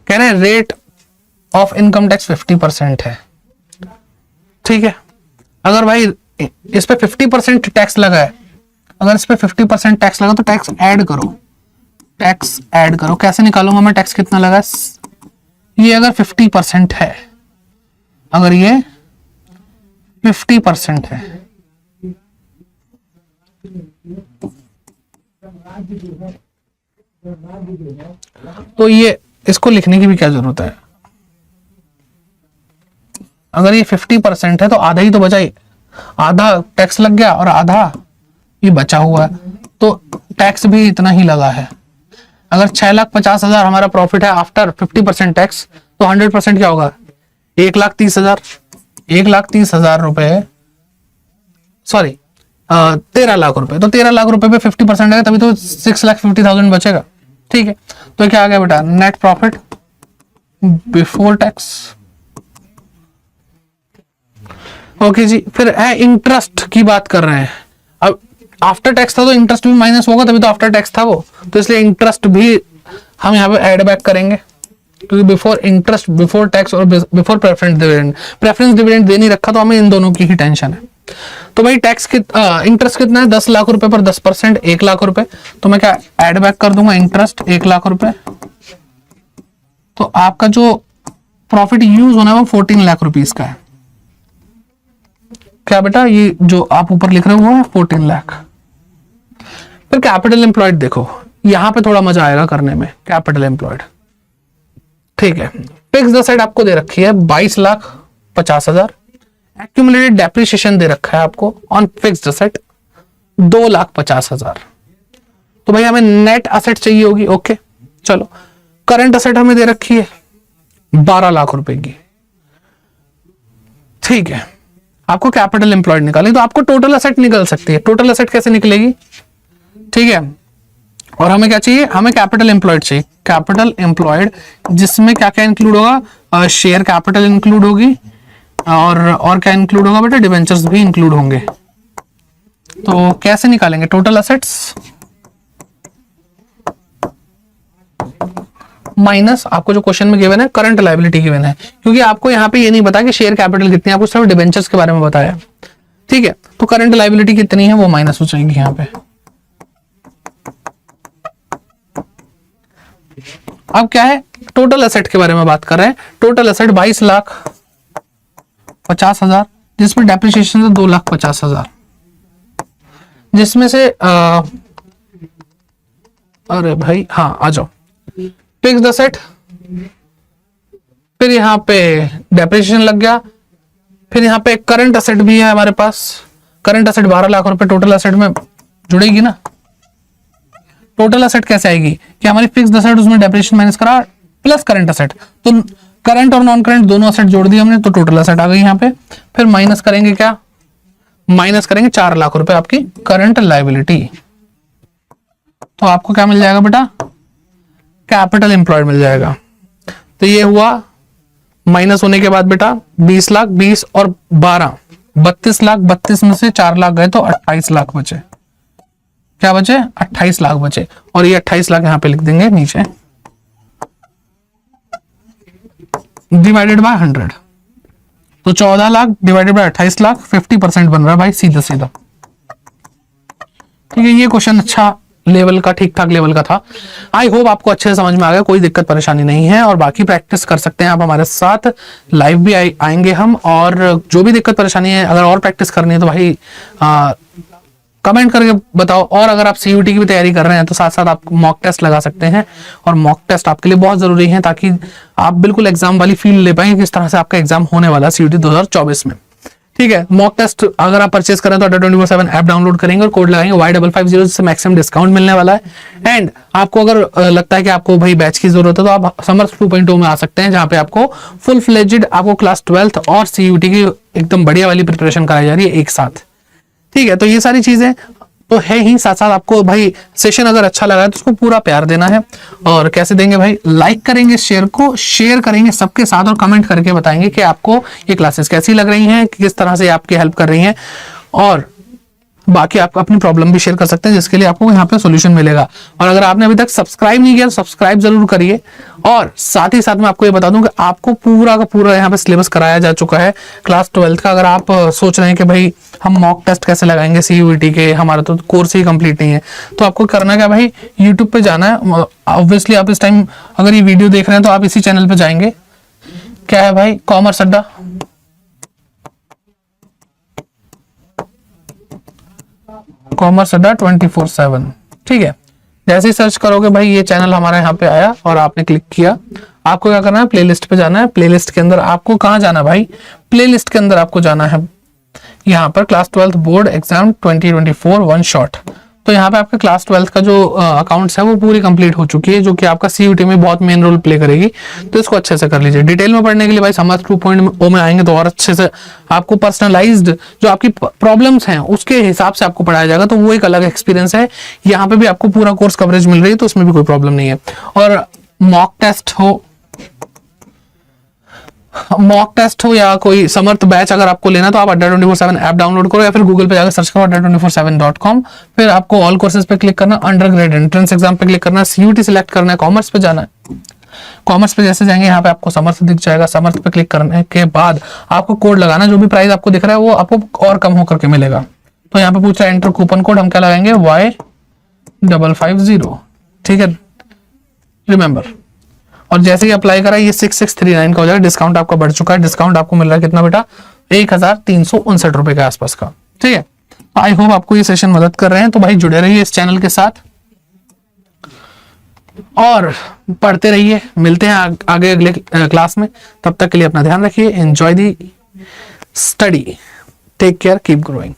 कह रहे हैं रेट ऑफ इनकम टैक्स 50% है, ठीक है। अगर भाई इस पे 50% टैक्स लगा है, अगर इस पे 50% टैक्स लगा तो टैक्स ऐड करो, टैक्स ऐड करो। कैसे निकालूंगा मैं टैक्स कितना लगा? ये अगर 50% है, अगर ये 50% है तो ये इसको लिखने की भी क्या जरूरत है? अगर ये 50% है तो आधा ही तो बचा, आधा टैक्स लग गया और आधा ये बचा हुआ है, तो टैक्स भी इतना ही लगा है। अगर 6,50,000 हमारा प्रॉफिट है आफ्टर 50% टैक्स, तो 100% क्या होगा? 1,30,000। 1,30,000 रुपए, सॉरी 13 लाख रुपए। तो 13 लाख रुपए पे 50% है, तभी तो 6,50,000 बचेगा, ठीक है। तो क्या आ गया बेटा? Net profit before tax. Okay जी, फिर है इंटरेस्ट की बात कर रहे हैं। अब आफ्टर टैक्स था तो इंटरेस्ट भी माइनस होगा, तभी तो आफ्टर टैक्स था वो, तो इसलिए इंटरेस्ट भी हम यहाँ पे ऐड बैक करेंगे, क्योंकि बिफोर इंटरेस्ट, बिफोर टैक्स और before preference dividend. Preference dividend दे नहीं रखा तो हमें इन दोनों की ही टेंशन है। तो भाई टैक्स इंटरेस्ट कितना है? 10 लाख रुपए पर 10%, 1 लाख रुपए। तो मैं क्या ऐड बैक कर दूंगा? इंटरेस्ट 1 लाख रुपए। तो आपका जो प्रॉफिट यूज होना है वो 14 लाख रुपीज का है। क्या बेटा? ये जो आप ऊपर लिख रहे हो वो है 14 लाख। फिर कैपिटल एम्प्लॉयड देखो, यहां पे थोड़ा मजा आएगा करने में। कैपिटल एम्प्लॉयड, ठीक है। फिक्स्ड असेट आपको दे रखी है 22,50,000। एक्यूमुलेटेड डेप्रिसिएशन दे रखा है आपको ऑन फिक्स्ड असेट 2,50,000। तो भाई हमें नेट असेट चाहिए होगी, ओके चलो। करंट असेट हमें दे रखी है 12 लाख रुपए की, ठीक है। आपको कैपिटल एम्प्लॉयड निकालनी, तो आपको टोटल असेट निकल सकती है। टोटल असेट कैसे निकलेगी? ठीक है, और हमें क्या चाहिए? हमें कैपिटल एम्प्लॉयड चाहिए। कैपिटल एम्प्लॉयड जिसमें क्या क्या इंक्लूड होगा? शेयर कैपिटल इंक्लूड होगी, और क्या इंक्लूड होगा बेटा? डिबेंचर्स भी इंक्लूड होंगे। तो कैसे निकालेंगे टोटल असेट्स? माइनस आपको जो क्वेश्चन में गिवन है करंट लायबिलिटी गिवन है, क्योंकि आपको यहाँ पे ये नहीं बताया कि शेयर कैपिटल कितनी है, आपको सिर्फ डिबेंचर्स के बारे में बताया, ठीक है। तो करंट लायबिलिटी कितनी है वो माइनस हो जाएगी यहाँ पे। अब क्या है? टोटल एसेट के बारे में बात कर रहे हैं। टोटल एसेट 22,50,000, जिसमें डेप्रिसिएशन है 2,50,000, जिसमें से अरे भाई हाँ आ जाओ, फिक्स्ड असेट, फिर यहाँ पे डेप्रिसिएशन लग गया, फिर यहाँ पे करंट असेट भी है हमारे पास। करंट असेट 12 लाख रुपए टोटल असेट में जुड़ेगी ना। टोटल असेट कैसे आएगी कि हमारी फिक्स्ड असेट उसमें डेप्रिसिएशन माइनस करा प्लस करंट असेट, तो करंट और नॉन करंट दोनों असेट जोड़ दिए हमने, तो टोटल असेट आ गई यहाँ पे। फिर माइनस करेंगे क्या? माइनस करेंगे 4 लाख रुपए आपकी करंट लायबिलिटी। तो आपको क्या मिल जाएगा बेटा? कैपिटल एम्प्लॉयड मिल जाएगा। तो ये हुआ माइनस होने के बाद बेटा 20 लाख, 20 और 12 32 लाख, 32 में से 4 लाख गए तो 28 लाख बचे। क्या बचे? 28 लाख बचे, और ये 28 लाख यहां पे लिख देंगे नीचे, डिवाइडेड बाय 100। तो 14 लाख डिवाइडेड बाय 28 लाख, 50% बन रहा है भाई, सीधा सीधा। ठीक है, ये क्वेश्चन अच्छा लेवल का, ठीक ठाक लेवल का था। आई होप आपको अच्छे से समझ में आ गया, कोई दिक्कत परेशानी नहीं है। और बाकी प्रैक्टिस कर सकते हैं आप हमारे साथ, लाइव भी आएंगे हम। और जो भी दिक्कत परेशानी है, अगर और प्रैक्टिस करनी है तो भाई कमेंट करके बताओ। और अगर आप सीयूटी की भी तैयारी कर रहे हैं तो साथ साथ आप मॉक टेस्ट लगा सकते हैं, और मॉक टेस्ट आपके लिए बहुत जरूरी है, ताकि आप बिल्कुल एग्जाम वाली फील ले पाएंगे किस तरह से आपका एग्जाम होने वाला है सीयूटी 2024 में। ठीक है। मॉक टेस्ट अगर आप परचेस करें तो अड्डा 24/7 ऐप डाउनलोड करेंगे और कोड लगाएंगे Y550 से मैक्सिमम डिस्काउंट मिलने वाला है। एंड आपको अगर लगता है कि आपको भाई बैच की जरूरत है तो आप समर्थ 2.0 में आ सकते हैं, जहां पे आपको फुल फ्लेजेड आपको क्लास 12th और CUT की एकदम बढ़िया वाली प्रिपरेशन कराई जा रही है एक साथ। ठीक है, तो ये सारी चीजें तो है ही। साथ साथ आपको भाई सेशन अगर अच्छा लगा है तो उसको पूरा प्यार देना है। और कैसे देंगे भाई? लाइक करेंगे, शेयर करेंगे सबके साथ और कमेंट करके बताएंगे कि आपको ये क्लासेस कैसी लग रही हैं, किस तरह से आपकी हेल्प कर रही हैं। और बाकी आप अपनी प्रॉब्लम भी शेयर कर सकते हैं, जिसके लिए आपको यहाँ पे सॉल्यूशन मिलेगा। और अगर आपने अभी तक सब्सक्राइब नहीं किया तो सब्सक्राइब जरूर करिए। और साथ ही साथ मैं आपको ये बता दूं कि आपको पूरा का पूरा यहाँ पे सिलेबस कराया जा चुका है क्लास 12th का। अगर आप सोच रहे हैं कि भाई हम मॉक टेस्ट कैसे लगाएंगे CUT के, हमारा तो कोर्स ही कंप्लीट नहीं है, तो आपको करना क्या भाई, यूट्यूब पे जाना है। ऑब्वियसली आप इस टाइम अगर ये वीडियो देख रहे हैं तो आप इसी चैनल पे जाएंगे, क्या है भाई, कॉमर्स अड्डा। कॉमर्स अड्डा 24/7। ठीक है, जैसे ही सर्च करोगे भाई ये चैनल हमारा यहाँ पे आया और आपने क्लिक किया, आपको क्या करना है, प्लेलिस्ट पे जाना है। प्लेलिस्ट के अंदर आपको कहाँ जाना है भाई, प्लेलिस्ट के अंदर आपको जाना है यहाँ पर class 12th board exam 2024 one shot. तो यहाँ पे आपका क्लास 12th का जो अकाउंट्स है वो पूरी कंप्लीट हो चुकी है, जो कि आपका CUT में बहुत मेन रोल प्ले करेगी। तो इसको अच्छे से कर लीजिए। डिटेल में पढ़ने के लिए भाई समर्थ 2.0 में आएंगे तो और अच्छे से आपको पर्सनलाइज्ड जो आपकी प्रॉब्लम्स हैं उसके हिसाब से आपको पढ़ाया जाएगा, तो वो एक अलग एक्सपीरियंस है। यहाँ पे भी आपको पूरा कोर्स कवरेज मिल रही है, तो उसमें भी कोई प्रॉब्लम नहीं है। और मॉक टेस्ट हो या कोई समर्थ बैच अगर आपको लेना तो आप अड्डा 24/7 ऐप डाउनलोड करो या फिर गूगल पे जाकर सर्च करो adda247.com। फिर आपको ऑल कोर्सेज पे क्लिक करना, अंडर ग्रेड एंट्रेंस एग्जाम पे क्लिक करना, CUT सिलेक्ट करना है, कॉमर्स पे जाना है। कॉमर्स पे जैसे जाएंगे यहाँ पे आपको समर्थ दिख जाएगा। समर्थ पे क्लिक करने के बाद आपको कोड लगाना, जो भी प्राइस आपको दिख रहा है वो आपको और कम होकर के मिलेगा। तो यहाँ पे पूछ रहा है एंटर कूपन कोड, हम क्या लगाएंगे Y550। ठीक है, रिमेंबर। और जैसे ही अप्लाई करा ये 6639 का हो जाएगा। डिस्काउंट आपका बढ़ चुका है। डिस्काउंट आपको मिल रहा है कितना बेटा, 1359 रुपए के आसपास का। ठीक है, आई होप आपको ये सेशन मदद कर रहे हैं। तो भाई जुड़े रहिए इस चैनल के साथ और पढ़ते रहिए। मिलते हैं आगे अगले क्लास में। तब तक के लिए अपना ध्यान रखिए। Enjoy the study, take care, keep growing.